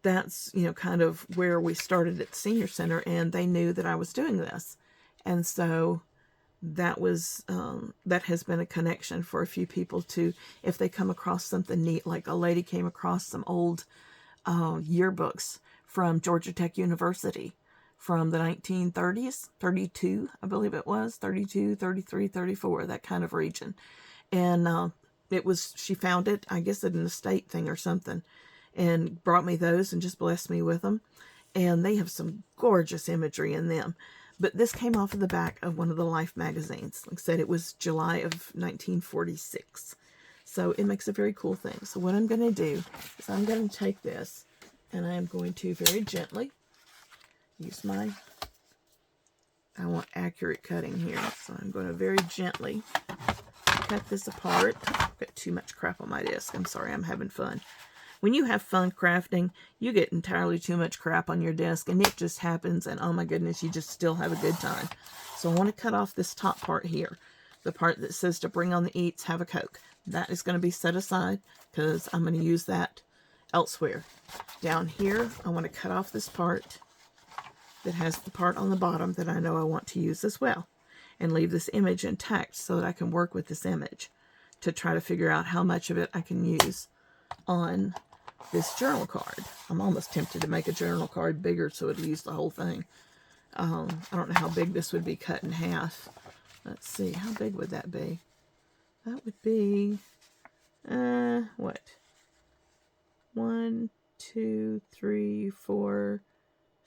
that's, you know, kind of where we started at the senior center, and they knew that I was doing this. And so that was, that has been a connection for a few people to, if they come across something neat, like a lady came across some old yearbooks from Georgia Tech University from the 1930s, 32, I believe it was, 32, 33, 34, that kind of region. And it was, she found it, I guess, at an estate thing or something, and brought me those and just blessed me with them. And they have some gorgeous imagery in them. But this came off of the back of one of the Life magazines. Like I said, it was July of 1946. So it makes a very cool thing. So what I'm going to do is I'm going to take this, and I am going to very gently use my, I want accurate cutting here. So I'm going to very gently cut this apart. I've got too much crap on my desk. I'm sorry, I'm having fun. When you have fun crafting, you get entirely too much crap on your desk, and it just happens, and oh my goodness, you just still have a good time. So I want to cut off this top part here, the part that says to bring on the eats, have a Coke. That is going to be set aside because I'm going to use that elsewhere. Down here, I want to cut off this part that has the part on the bottom that I know I want to use as well, and leave this image intact so that I can work with this image to try to figure out how much of it I can use on this journal card. I'm almost tempted to make a journal card bigger so it'll use the whole thing. I don't know how big this would be cut in half. Let's see, how big would that be? That would be, what? 1, 2, 3, 4,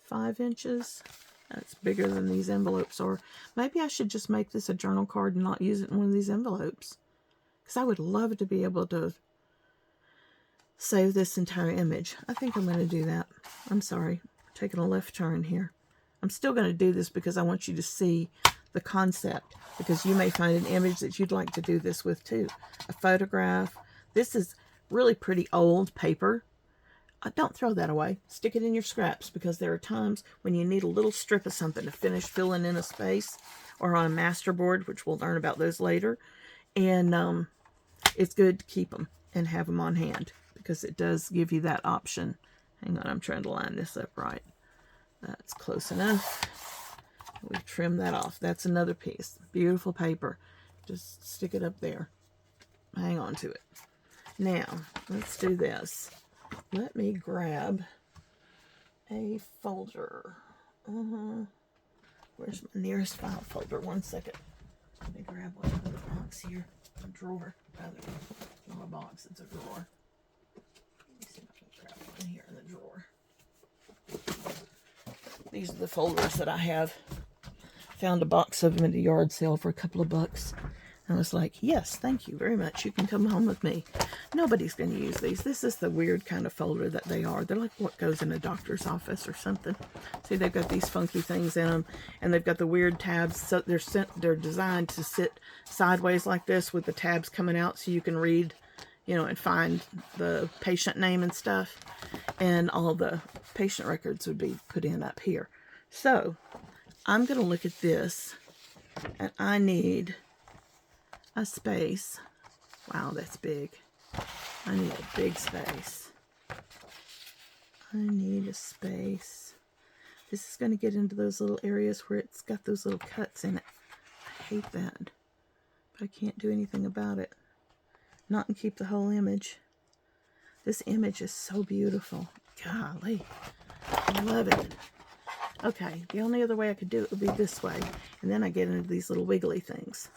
5 inches. That's bigger than these envelopes are. Maybe I should just make this a journal card and not use it in one of these envelopes, because I would love to be able to save this entire image. I think I'm going to do that. I'm sorry, taking a left turn here. I'm still going to do this because I want you to see the concept, because you may find an image that you'd like to do this with too. A photograph. This is really pretty old paper. Don't throw that away. Stick it in your scraps, because there are times when you need a little strip of something to finish filling in a space, or on a master board, which we'll learn about those later. And it's good to keep them and have them on hand, because it does give you that option. Hang on, I'm trying to line this up right. That's close enough. We've trimmed that off. That's another piece. Beautiful paper. Just stick it up there. Hang on to it. Now, let's do this. Let me grab a folder. Where's my nearest file folder? One second. Let me grab one out of the box here. A drawer. Rather, it's not a box, it's a drawer. Let me see if I can grab one here in the drawer. These are the folders that I have. Found a box of them at a yard sale for a couple of bucks. I was like, yes, thank you very much. You can come home with me. Nobody's going to use these. This is the weird kind of folder that they are. They're like what goes in a doctor's office or something. See, they've got these funky things in them, and they've got the weird tabs. So they're designed to sit sideways like this with the tabs coming out so you can read, you know, and find the patient name and stuff. And all the patient records would be put in up here. So I'm going to look at this, and I need a space. Wow, that's big. I need a big space. I need a space. This is going to get into those little areas where it's got those little cuts in it. I hate that, but I can't do anything about it. Not and keep the whole image. This image is so beautiful. Golly, I love it. Okay, the only other way I could do it would be this way, and then I get into these little wiggly things.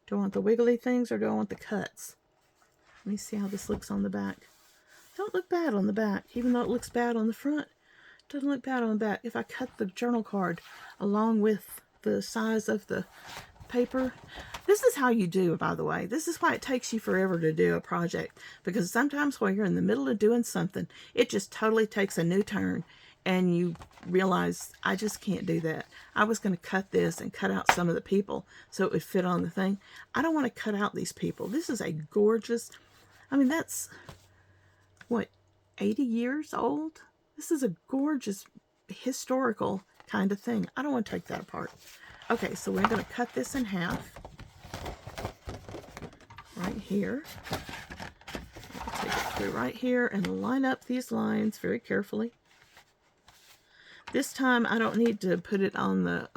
Do I want the wiggly things or do I want the cuts? Let me see how this looks on the back. Don't look bad on the back, even though it looks bad on the front. It doesn't look bad on the back. If I cut the journal card along with the size of the paper. This is how you do, by the way. This is why it takes you forever to do a project, because sometimes while you're in the middle of doing something, it just totally takes a new turn. And you realize, I just can't do that. I was going to cut this and cut out some of the people so it would fit on the thing. I don't want to cut out these people. This is a gorgeous, I mean, that's, what, 80 years old? This is a gorgeous, historical kind of thing. I don't want to take that apart. Okay, so we're going to cut this in half. Right here. I'll take it through right here and line up these lines very carefully. This time, I don't need to put it on the,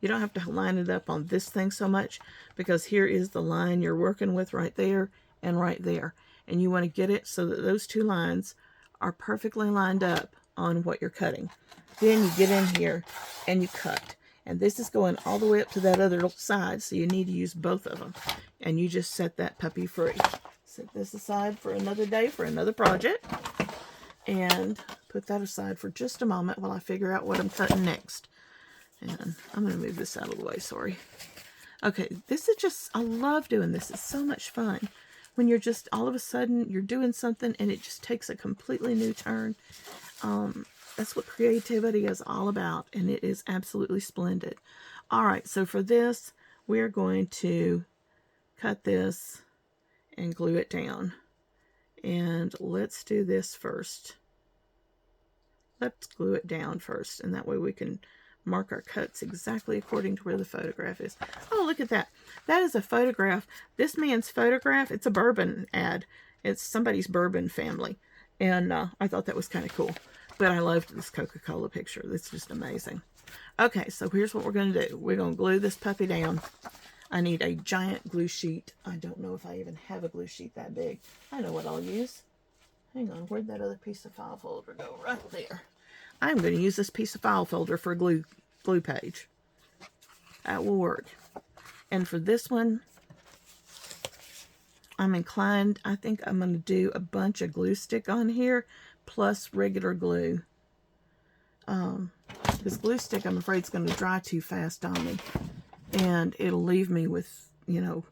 you don't have to line it up on this thing so much, because here is the line you're working with right there and right there. And you want to get it so that those two lines are perfectly lined up on what you're cutting. Then you get in here and you cut. And this is going all the way up to that other side, so you need to use both of them. And you just set that puppy free. Set this aside for another day, for another project. And put that aside for just a moment while I figure out what I'm cutting next. And I'm going to move this out of the way, sorry. Okay, this is just, I love doing this. It's so much fun. When you're just, all of a sudden, you're doing something and it just takes a completely new turn. That's what creativity is all about, and it is absolutely splendid. All right, so for this, we're going to cut this and glue it down. And let's do this first. Let's glue it down first, and that way we can mark our cuts exactly according to where the photograph is. Oh, look at that. That is a photograph. This man's photograph, it's a bourbon ad. It's somebody's bourbon family. And I thought that was kind of cool. But I loved this Coca-Cola picture. It's just amazing. Okay, so here's what we're going to do. We're going to glue this puppy down. I need a giant glue sheet. I don't know if I even have a glue sheet that big. I know what I'll use. Hang on, where'd that other piece of file folder go? Right there. I'm going to use this piece of file folder for a glue page. That will work. And for this one, I'm inclined, I think I'm going to do a bunch of glue stick on here, plus regular glue. This glue stick, I'm afraid, is going to dry too fast on me. And it'll leave me with, you know,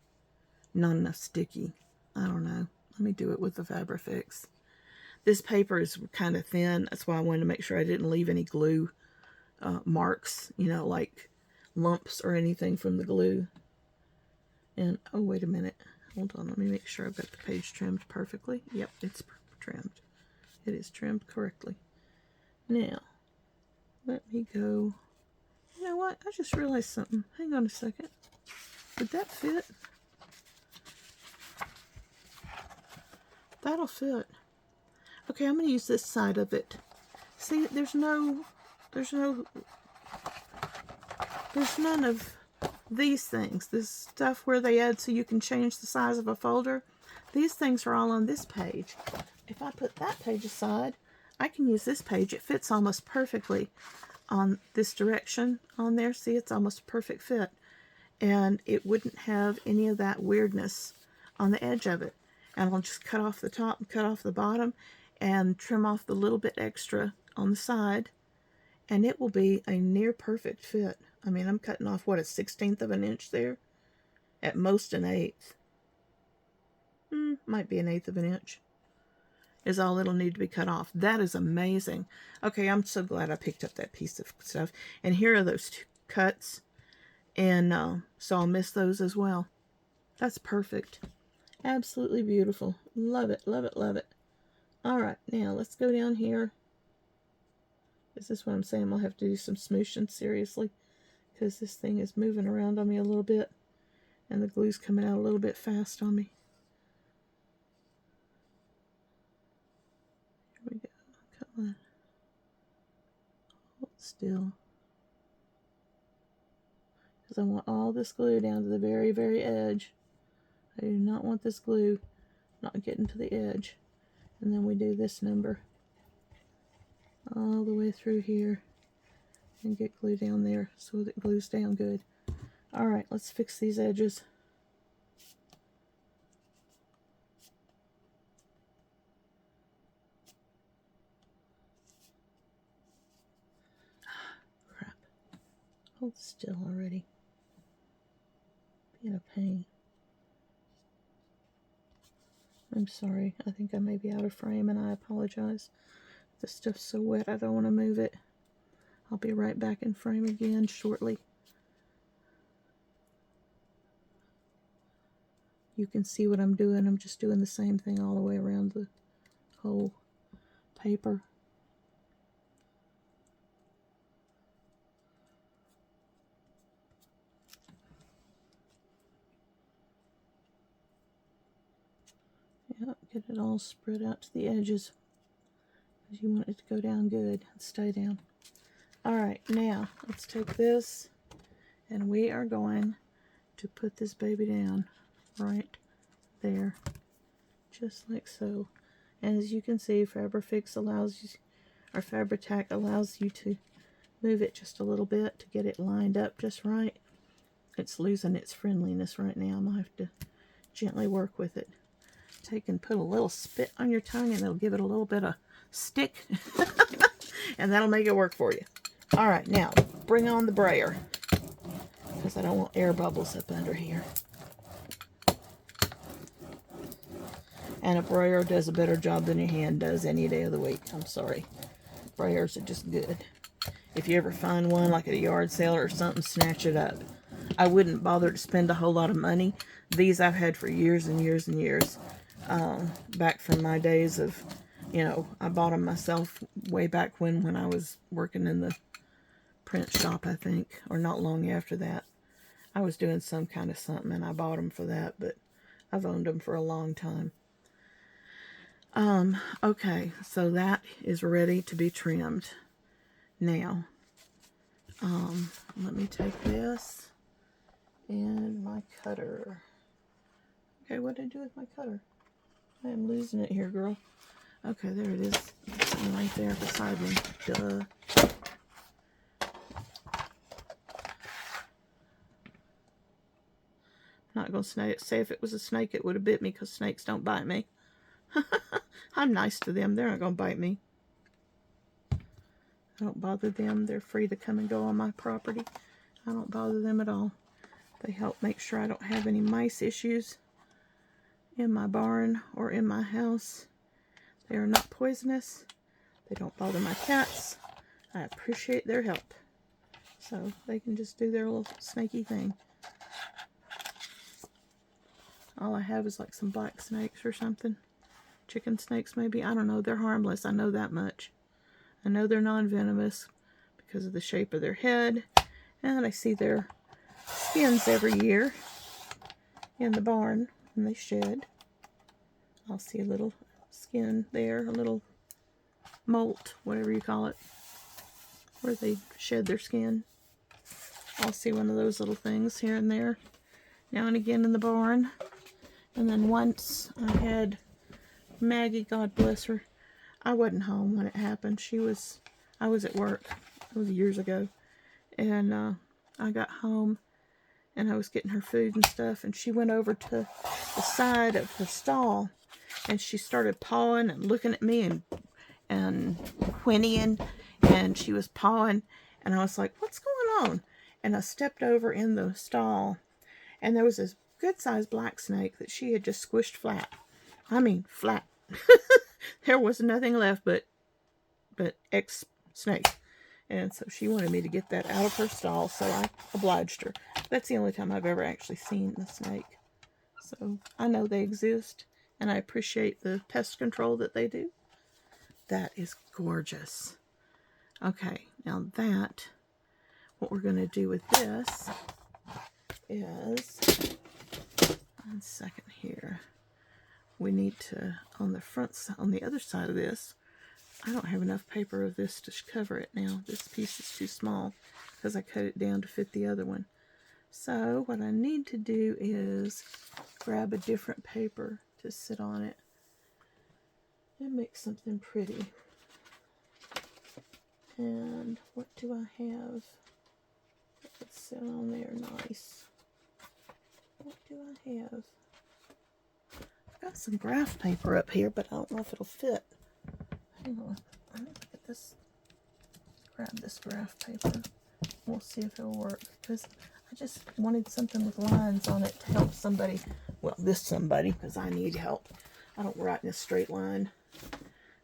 not enough sticky. I don't know. Let me do it with the Fabrifix. This paper is kind of thin. That's why I wanted to make sure I didn't leave any glue marks, you know, like lumps or anything from the glue. And, oh, wait a minute. Hold on. Let me make sure I've got the page trimmed perfectly. Yep, it's trimmed. It is trimmed correctly. Now, let me go. You know what? I just realized something. Hang on a second. Did that fit? That'll fit. Okay, I'm going to use this side of it. See, there's none of these things. This stuff where they add so you can change the size of a folder. These things are all on this page. If I put that page aside, I can use this page. It fits almost perfectly on this direction on there. See, it's almost a perfect fit. And it wouldn't have any of that weirdness on the edge of it. And I'll just cut off the top and cut off the bottom and trim off the little bit extra on the side. And it will be a near perfect fit. I mean, I'm cutting off, what, a 1/16 of an inch there? At most an 1/8. Might be an 1/8 of an inch is all it'll need to be cut off. That is amazing. Okay, I'm so glad I picked up that piece of stuff. And here are those 2 cuts. And so I'll miss those as well. That's perfect. Absolutely beautiful. Love it, love it, love it. All right, now let's go down here. This is what I'm saying. I'll have to do some smooshing, seriously, because this thing is moving around on me a little bit, and the glue's coming out a little bit fast on me. Here we go. Come on. Hold still. Because I want all this glue down to the very, very edge. I do not want this glue not getting to the edge. And then we do this number all the way through here and get glue down there so that it glues down good. All right, let's fix these edges. Crap. Hold still already. Being a pain. I'm sorry. I think I may be out of frame, and I apologize. This stuff's so wet, I don't want to move it. I'll be right back in frame again shortly. You can see what I'm doing. I'm just doing the same thing all the way around the whole paper. Yep, get it all spread out to the edges. Because you want it to go down good and stay down. Alright, now let's take this and we are going to put this baby down right there. Just like so. And as you can see, Fabrifix allows you, or Fabri-Tac allows you to move it just a little bit to get it lined up just right. It's losing its friendliness right now. I'm going to have to gently work with it. Take and put a little spit on your tongue and it'll give it a little bit of stick. And that'll make it work for you. Alright, now bring on the brayer. Because I don't want air bubbles up under here. And a brayer does a better job than your hand does any day of the week. I'm sorry. Brayers are just good. If you ever find one like at a yard sale or something, snatch it up. I wouldn't bother to spend a whole lot of money. These I've had for years and years and years. Back from my days of, you know, I bought them myself way back when I was working in the print shop, I think. Or not long after that. I was doing some kind of something and I bought them for that. But I've owned them for a long time. Okay, so that is ready to be trimmed. Now, let me take this and my cutter. Okay, what did I do with my cutter? I am losing it here, girl. Okay, there it is. It's sitting right there beside me. Duh. Not going to say if it was a snake, it would have bit me because snakes don't bite me. I'm nice to them. They're not going to bite me. I don't bother them. They're free to come and go on my property. I don't bother them at all. They help make sure I don't have any mice issues in my barn or in my house. They are not poisonous. They don't bother my cats. I appreciate their help. So they can just do their little snaky thing. All I have is like some black snakes or something. Chicken snakes maybe. I don't know. They're harmless. I know that much. I know they're non-venomous because of the shape of their head. And I see their skins every year in the barn when they shed. I'll see a little skin there, a little molt, whatever you call it, where they shed their skin. I'll see one of those little things here and there, now and again in the barn. And then once I had Maggie, God bless her, I wasn't home when it happened. I was at work. It was years ago. And I got home and I was getting her food and stuff, and she went over to the side of her stall and she started pawing and looking at me and whinnying, and she was pawing, and I was like, what's going on? And I stepped over in the stall, and there was this good sized black snake that she had just squished flat. I mean flat. There was nothing left but ex snake. And so she wanted me to get that out of her stall, so I obliged her. That's the only time I've ever actually seen the snake. So I know they exist, and I appreciate the pest control that they do. That is gorgeous. Okay, now that, what we're going to do with this is, 1 second here, we need to, on the front side, on the other side of this, I don't have enough paper of this to cover it now. This piece is too small because I cut it down to fit the other one. So what I need to do is grab a different paper to sit on it and make something pretty. And what do I have that would sit on there nice? What do I have? I've got some graph paper up here, but I don't know if it'll fit. Hang on. I'm going to get this, grab this graph paper. We'll see if it'll work, because I just wanted something with lines on it to help somebody. Well, this somebody, because I need help. I don't write in a straight line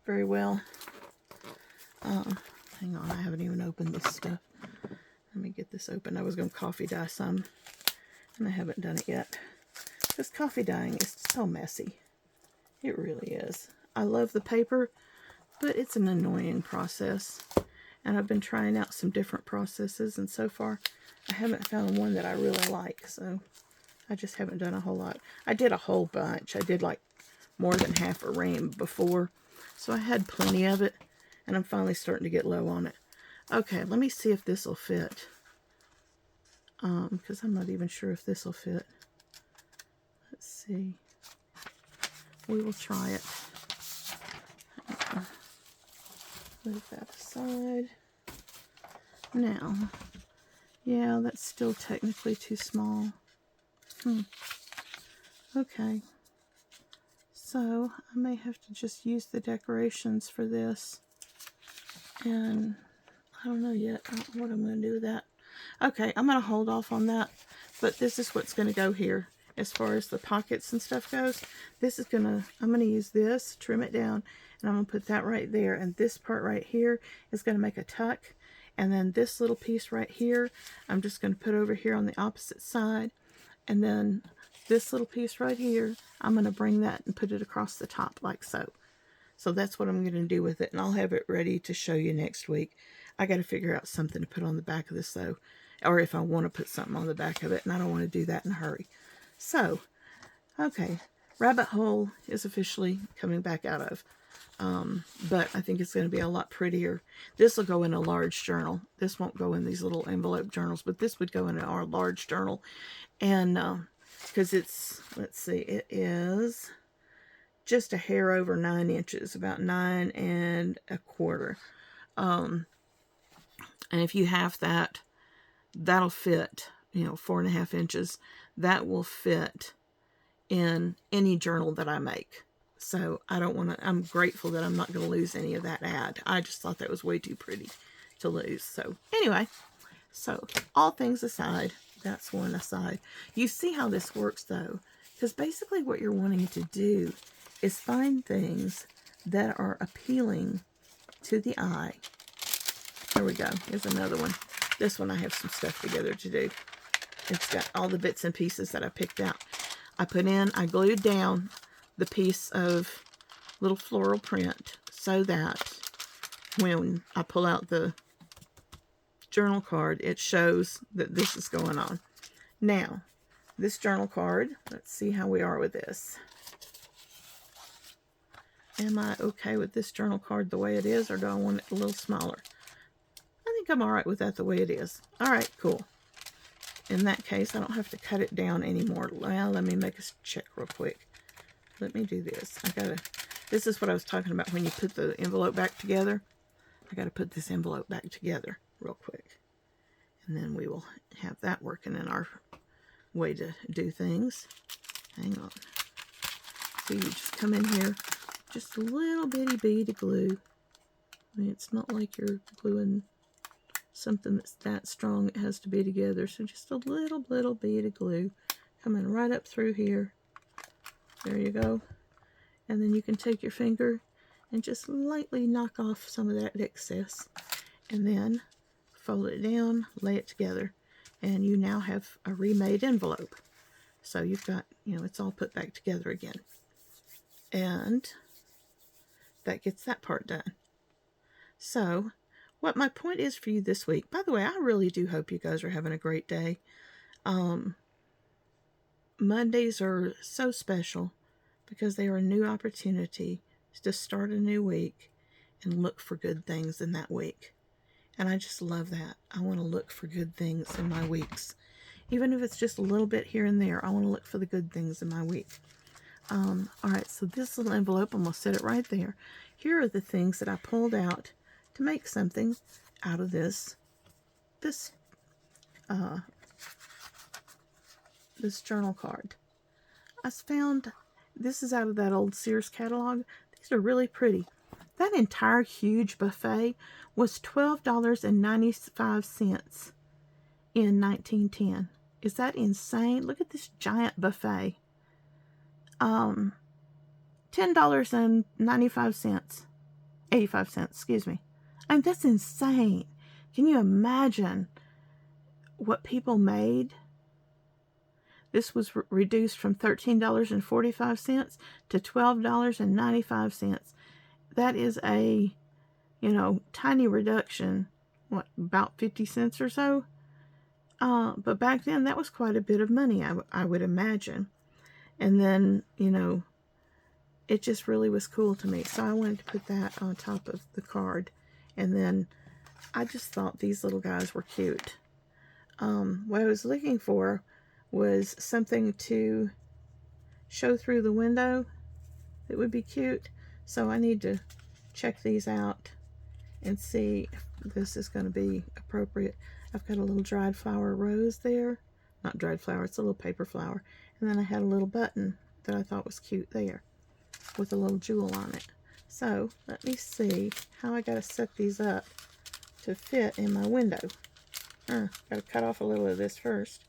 very well. Hang on, I haven't even opened this stuff. Let me get this open. I was going to coffee dye some, and I haven't done it yet. Because coffee dyeing is so messy. It really is. I love the paper, but it's an annoying process. And I've been trying out some different processes, and so far I haven't found one that I really like. So I just haven't done a whole lot. I did a whole bunch. I did like more than half a ream before, so I had plenty of it, and I'm finally starting to get low on it. Okay, let me see if this will fit. Because I'm not even sure if this will fit. Let's see. We will try it. Move that aside. Now, yeah, that's still technically too small. Okay. So, I may have to just use the decorations for this. And I don't know yet what I'm going to do with that. Okay, I'm going to hold off on that. But this is what's going to go here. As far as the pockets and stuff goes, this is I'm going to use this, trim it down, and I'm going to put that right there. And this part right here is going to make a tuck. And then this little piece right here, I'm just going to put over here on the opposite side. And then this little piece right here, I'm going to bring that and put it across the top like so. So that's what I'm going to do with it. And I'll have it ready to show you next week. I got to figure out something to put on the back of this though. Or if I want to put something on the back of it. And I don't want to do that in a hurry. So, okay, rabbit hole is officially coming back out of. But I think it's going to be a lot prettier. This will go in a large journal. This won't go in these little envelope journals, but this would go in our large journal. And because it's, let's see, it is just a hair over 9 inches, about 9 1/4. And if you have that, that'll fit, 4.5 inches. That will fit in any journal that I make. So I don't want to, I'm grateful that I'm not going to lose any of that ad. I just thought that was way too pretty to lose. So anyway, so all things aside, that's one aside. You see how this works though, because basically what you're wanting to do is find things that are appealing to the eye. Here we go. Here's another one. This one I have some stuff together to do. It's got all the bits and pieces that I picked out. I glued down the piece of little floral print so that when I pull out the journal card, it shows that this is going on. Now, this journal card, let's see how we are with this. Am I okay with this journal card the way it is, or do I want it a little smaller? I think I'm all right with that the way it is. All right, cool. In that case, I don't have to cut it down anymore. Well, let me make a check real quick. Let me do this. This is what I was talking about when you put the envelope back together. I gotta put this envelope back together. real quick. And then we will have that working in our way to do things. Hang on. So you just come in here, just a little bitty bead of glue. I mean, it's not like you're gluing something that's that strong it has to be together. So just a little bead of glue coming right up through here. There you go. And then you can take your finger and just lightly knock off some of that excess. And then fold it down, lay it together, and you now have a remade envelope. So you've got, you know, it's all put back together again. And that gets that part done. So what my point is for you this week, by the way, I really do hope you guys are having a great day. Mondays are so special because they are a new opportunity to start a new week and look for good things in that week. And I just love that. I want to look for good things in my weeks. Even if it's just a little bit here and there, I want to look for the good things in my week. Alright, so this little envelope, I'm going to set it right there. Here are the things that I pulled out to make something out of this journal card. I found, this is out of that old Sears catalog. These are really pretty. That entire huge buffet was $12.95 in 1910. Is that insane? Look at this giant buffet. $10.95. 85 cents, excuse me. I mean, that's insane. Can you imagine what people made? This was reduced from $13.45 to $12.95. That is a, you know, tiny reduction. What, about 50 cents or so? But back then, that was quite a bit of money, I would imagine. And then, you know, it just really was cool to me. So I wanted to put that on top of the card. And then I just thought these little guys were cute. What I was looking for was something to show through the window that would be cute. So I need to check these out and see if this is going to be appropriate. I've got a little dried flower rose there. Not dried flower, it's a little paper flower. And then I had a little button that I thought was cute there with a little jewel on it. So let me see how I got to set these up to fit in my window. Got to cut off a little of this first.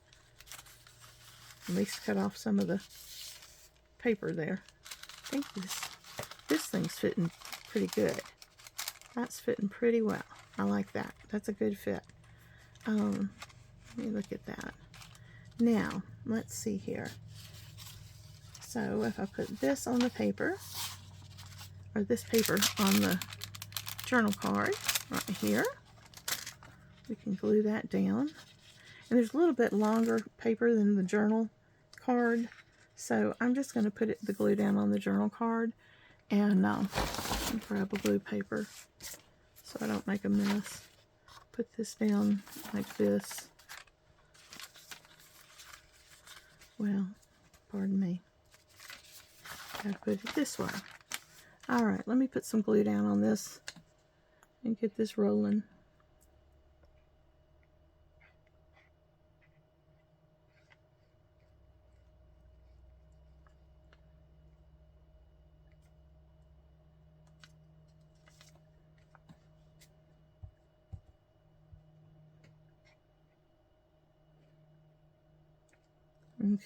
At least cut off some of the paper there. I think this thing's fitting pretty good. That's fitting pretty well. I like that. That's a good fit. Let me look at that. Now, let's see here. So if I put this on the paper, or this paper on the journal card right here, we can glue that down. And there's a little bit longer paper than the journal card, so I'm just going to put the glue down on the journal card and grab a glue paper so I don't make a mess. Put this down like this. Well, pardon me. Gotta put it this way. Alright, let me put some glue down on this and get this rolling.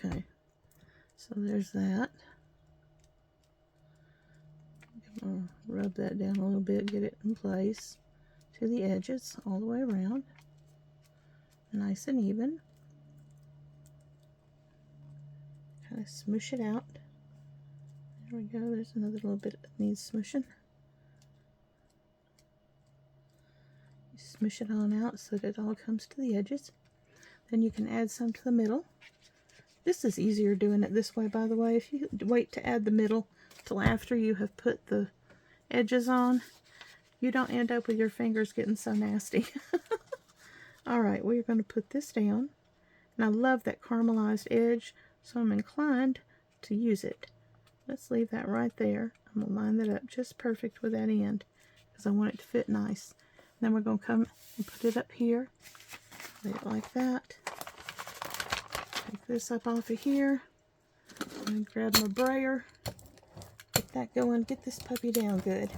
Okay, so there's that. I'll rub that down a little bit, get it in place to the edges all the way around, nice and even. Kind of smoosh it out. There we go, there's another little bit that needs smooshing. You smoosh it on out so that it all comes to the edges. Then you can add some to the middle. This is easier doing it this way, by the way. If you wait to add the middle till after you have put the edges on, you don't end up with your fingers getting so nasty. Alright, we're going to put this down. And I love that caramelized edge, so I'm inclined to use it. Let's leave that right there. I'm going to line that up just perfect with that end because I want it to fit nice. Then we're going to come and put it up here. Lay it like that. Take this up off of here. And grab my brayer. Get that going. Get this puppy down good.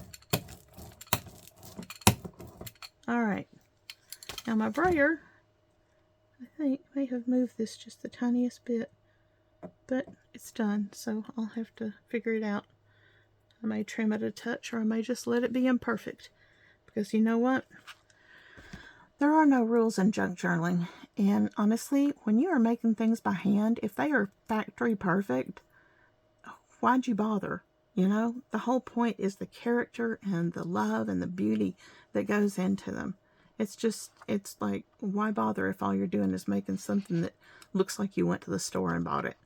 Alright. Now my brayer, I think, may have moved this just the tiniest bit. But it's done, so I'll have to figure it out. I may trim it a touch, or I may just let it be imperfect. Because you know what? There are no rules in junk journaling. And honestly, when you are making things by hand, if they are factory perfect, why'd you bother? You know, the whole point is the character and the love and the beauty that goes into them. It's just, it's like, why bother if all you're doing is making something that looks like you went to the store and bought it?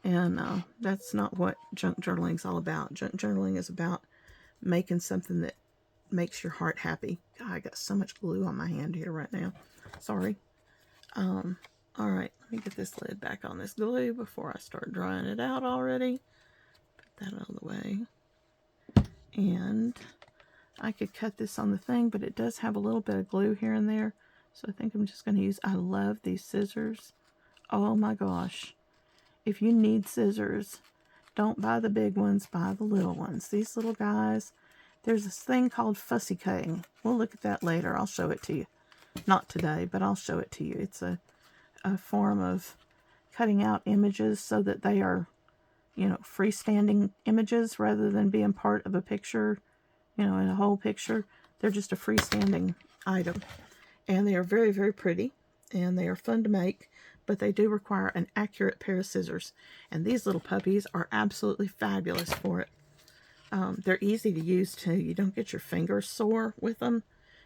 And that's not what junk journaling is all about. Junk journaling is about making something that makes your heart happy. God, I got so much glue on my hand here right now. Sorry. Alright, let me get this lid back on this glue before I start drying it out already. Put that out of the way. And I could cut this on the thing, but it does have a little bit of glue here and there. So I think I'm just going to use, I love these scissors. Oh my gosh. If you need scissors, don't buy the big ones, buy the little ones. These little guys, there's this thing called fussy cutting. We'll look at that later. I'll show it to you. Not today, but I'll show it to you. It's a form of cutting out images so that they are, you know, freestanding images rather than being part of a picture, you know, in a whole picture. They're just a freestanding item. And they are very, very pretty. And they are fun to make. But they do require an accurate pair of scissors. And these little puppies are absolutely fabulous for it. They're easy to use too. You don't get your fingers sore with them.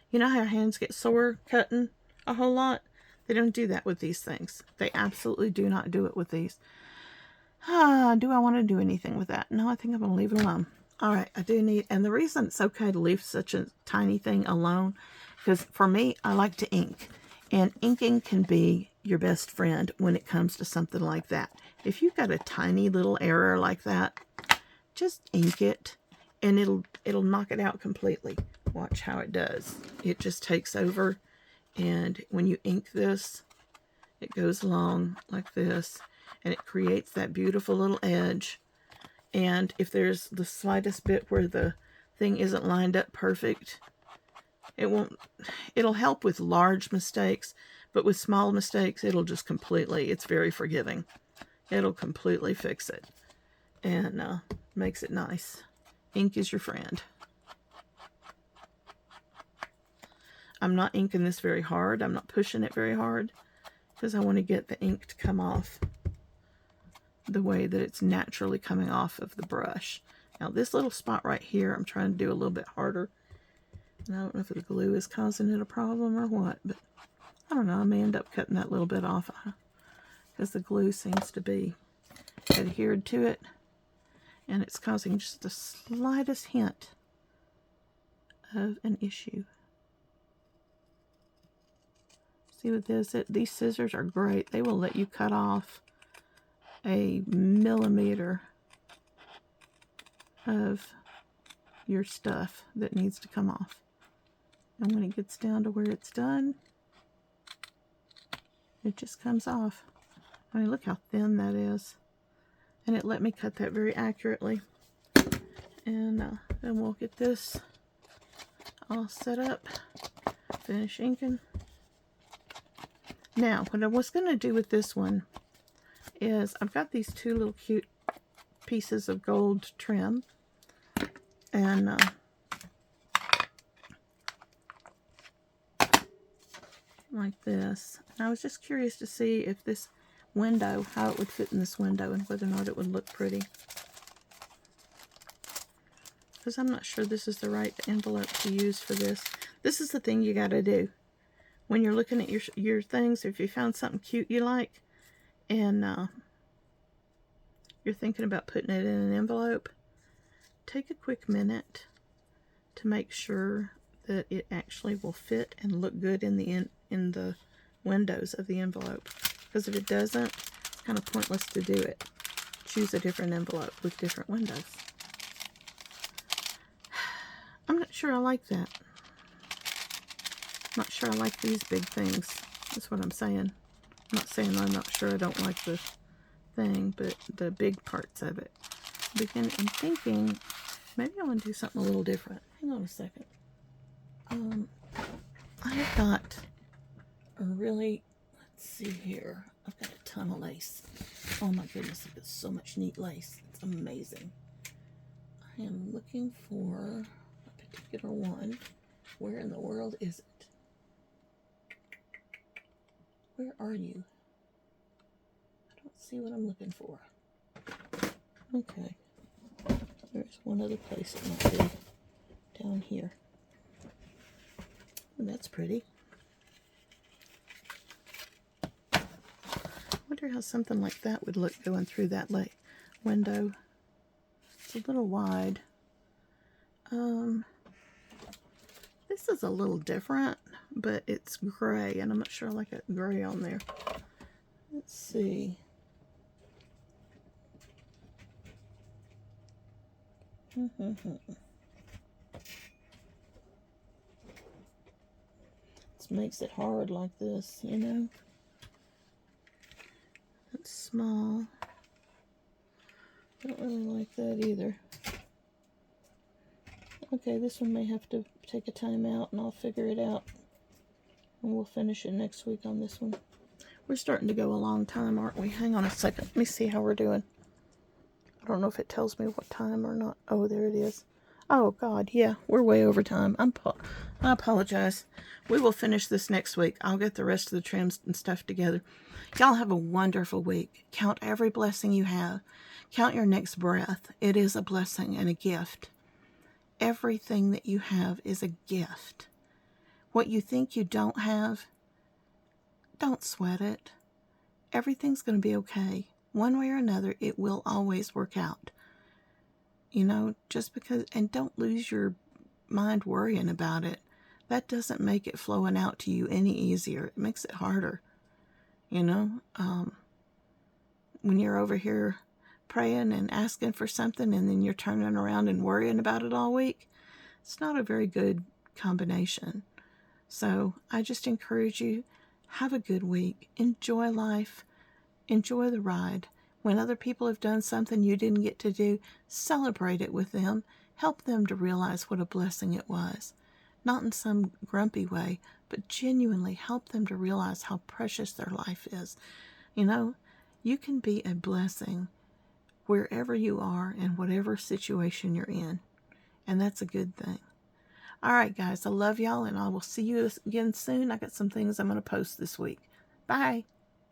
You know how hands get sore cutting a whole lot? They don't do that with these things. They absolutely do not do it with these. Do I want to do anything with that? No, I think I'm going to leave it alone. Alright, I do need, and the reason it's okay to leave such a tiny thing alone, because for me, I like to ink. And inking can be your best friend when it comes to something like that. If you've got a tiny little error like that, just ink it and it'll knock it out completely. Watch how it does. It just takes over, and when you ink this, it goes along like this and it creates that beautiful little edge. And if there's the slightest bit where the thing isn't lined up perfect, it'll help with large mistakes, but with small mistakes, it'll just completely, it's very forgiving. It'll completely fix it and makes it nice. Ink is your friend. I'm not inking this very hard. I'm not pushing it very hard because I want to get the ink to come off the way that it's naturally coming off of the brush. Now this little spot right here, I'm trying to do a little bit harder. And I don't know if the glue is causing it a problem or what, but I don't know. I may end up cutting that little bit off because the glue seems to be adhered to it. And it's causing just the slightest hint of an issue. See what this is? These scissors are great. They will let you cut off a millimeter of your stuff that needs to come off. And when it gets down to where it's done, it just comes off. I mean, look how thin that is. And it let me cut that very accurately. And then we'll get this all set up. Finish inking. Now, what I was going to do with this one is I've got these two little cute pieces of gold trim. And like this. And I was just curious to see if this window, how it would fit in this window and whether or not it would look pretty. Because I'm not sure this is the right envelope to use for this. This is the thing you got to do. When you're looking at your things, if you found something cute you like, and you're thinking about putting it in an envelope, take a quick minute to make sure that it actually will fit and look good in the windows of the envelope. Because if it doesn't, it's kind of pointless to do it. Choose a different envelope with different windows. I'm not sure I like that. Not sure I like these big things. That's what I'm saying. I'm not saying I'm not sure I don't like the thing, but the big parts of it. I'm thinking maybe I want to do something a little different. Hang on a second. I've got a really, let's see here. I've got a ton of lace. Oh my goodness, I've got so much neat lace. It's amazing. I am looking for a particular one. Where in the world is it? Where are you? I don't see what I'm looking for. Okay. There's one other place it might be. Down here. Oh, that's pretty. I wonder how something like that would look going through that window. It's a little wide. This is a little different, but it's gray, and I'm not sure I like it gray on there. Let's see. This makes it hard like this, you know. It's small. Don't really like that either. Okay, this one may have to take a time out, and I'll figure it out. And we'll finish it next week on this one. We're starting to go a long time, aren't we? Hang on a second. Let me see how we're doing. I don't know if it tells me what time or not. Oh, there it is. Oh, God, yeah, we're way over time. I apologize. We will finish this next week. I'll get the rest of the trims and stuff together. Y'all have a wonderful week. Count every blessing you have. Count your next breath. It is a blessing and a gift. Everything that you have is a gift. What you think you don't have, don't sweat it. Everything's going to be okay. One way or another, it will always work out. You know, just because, and don't lose your mind worrying about it. That doesn't make it flowing out to you any easier. It makes it harder. You know, when you're over here praying and asking for something and then you're turning around and worrying about it all week, it's not a very good combination. So I just encourage you, have a good week. Enjoy life. Enjoy the ride. When other people have done something you didn't get to do, celebrate it with them. Help them to realize what a blessing it was. Not in some grumpy way, but genuinely help them to realize how precious their life is. You know, you can be a blessing wherever you are and whatever situation you're in. And that's a good thing. All right, guys, I love y'all, and I will see you again soon. I got some things I'm going to post this week. Bye.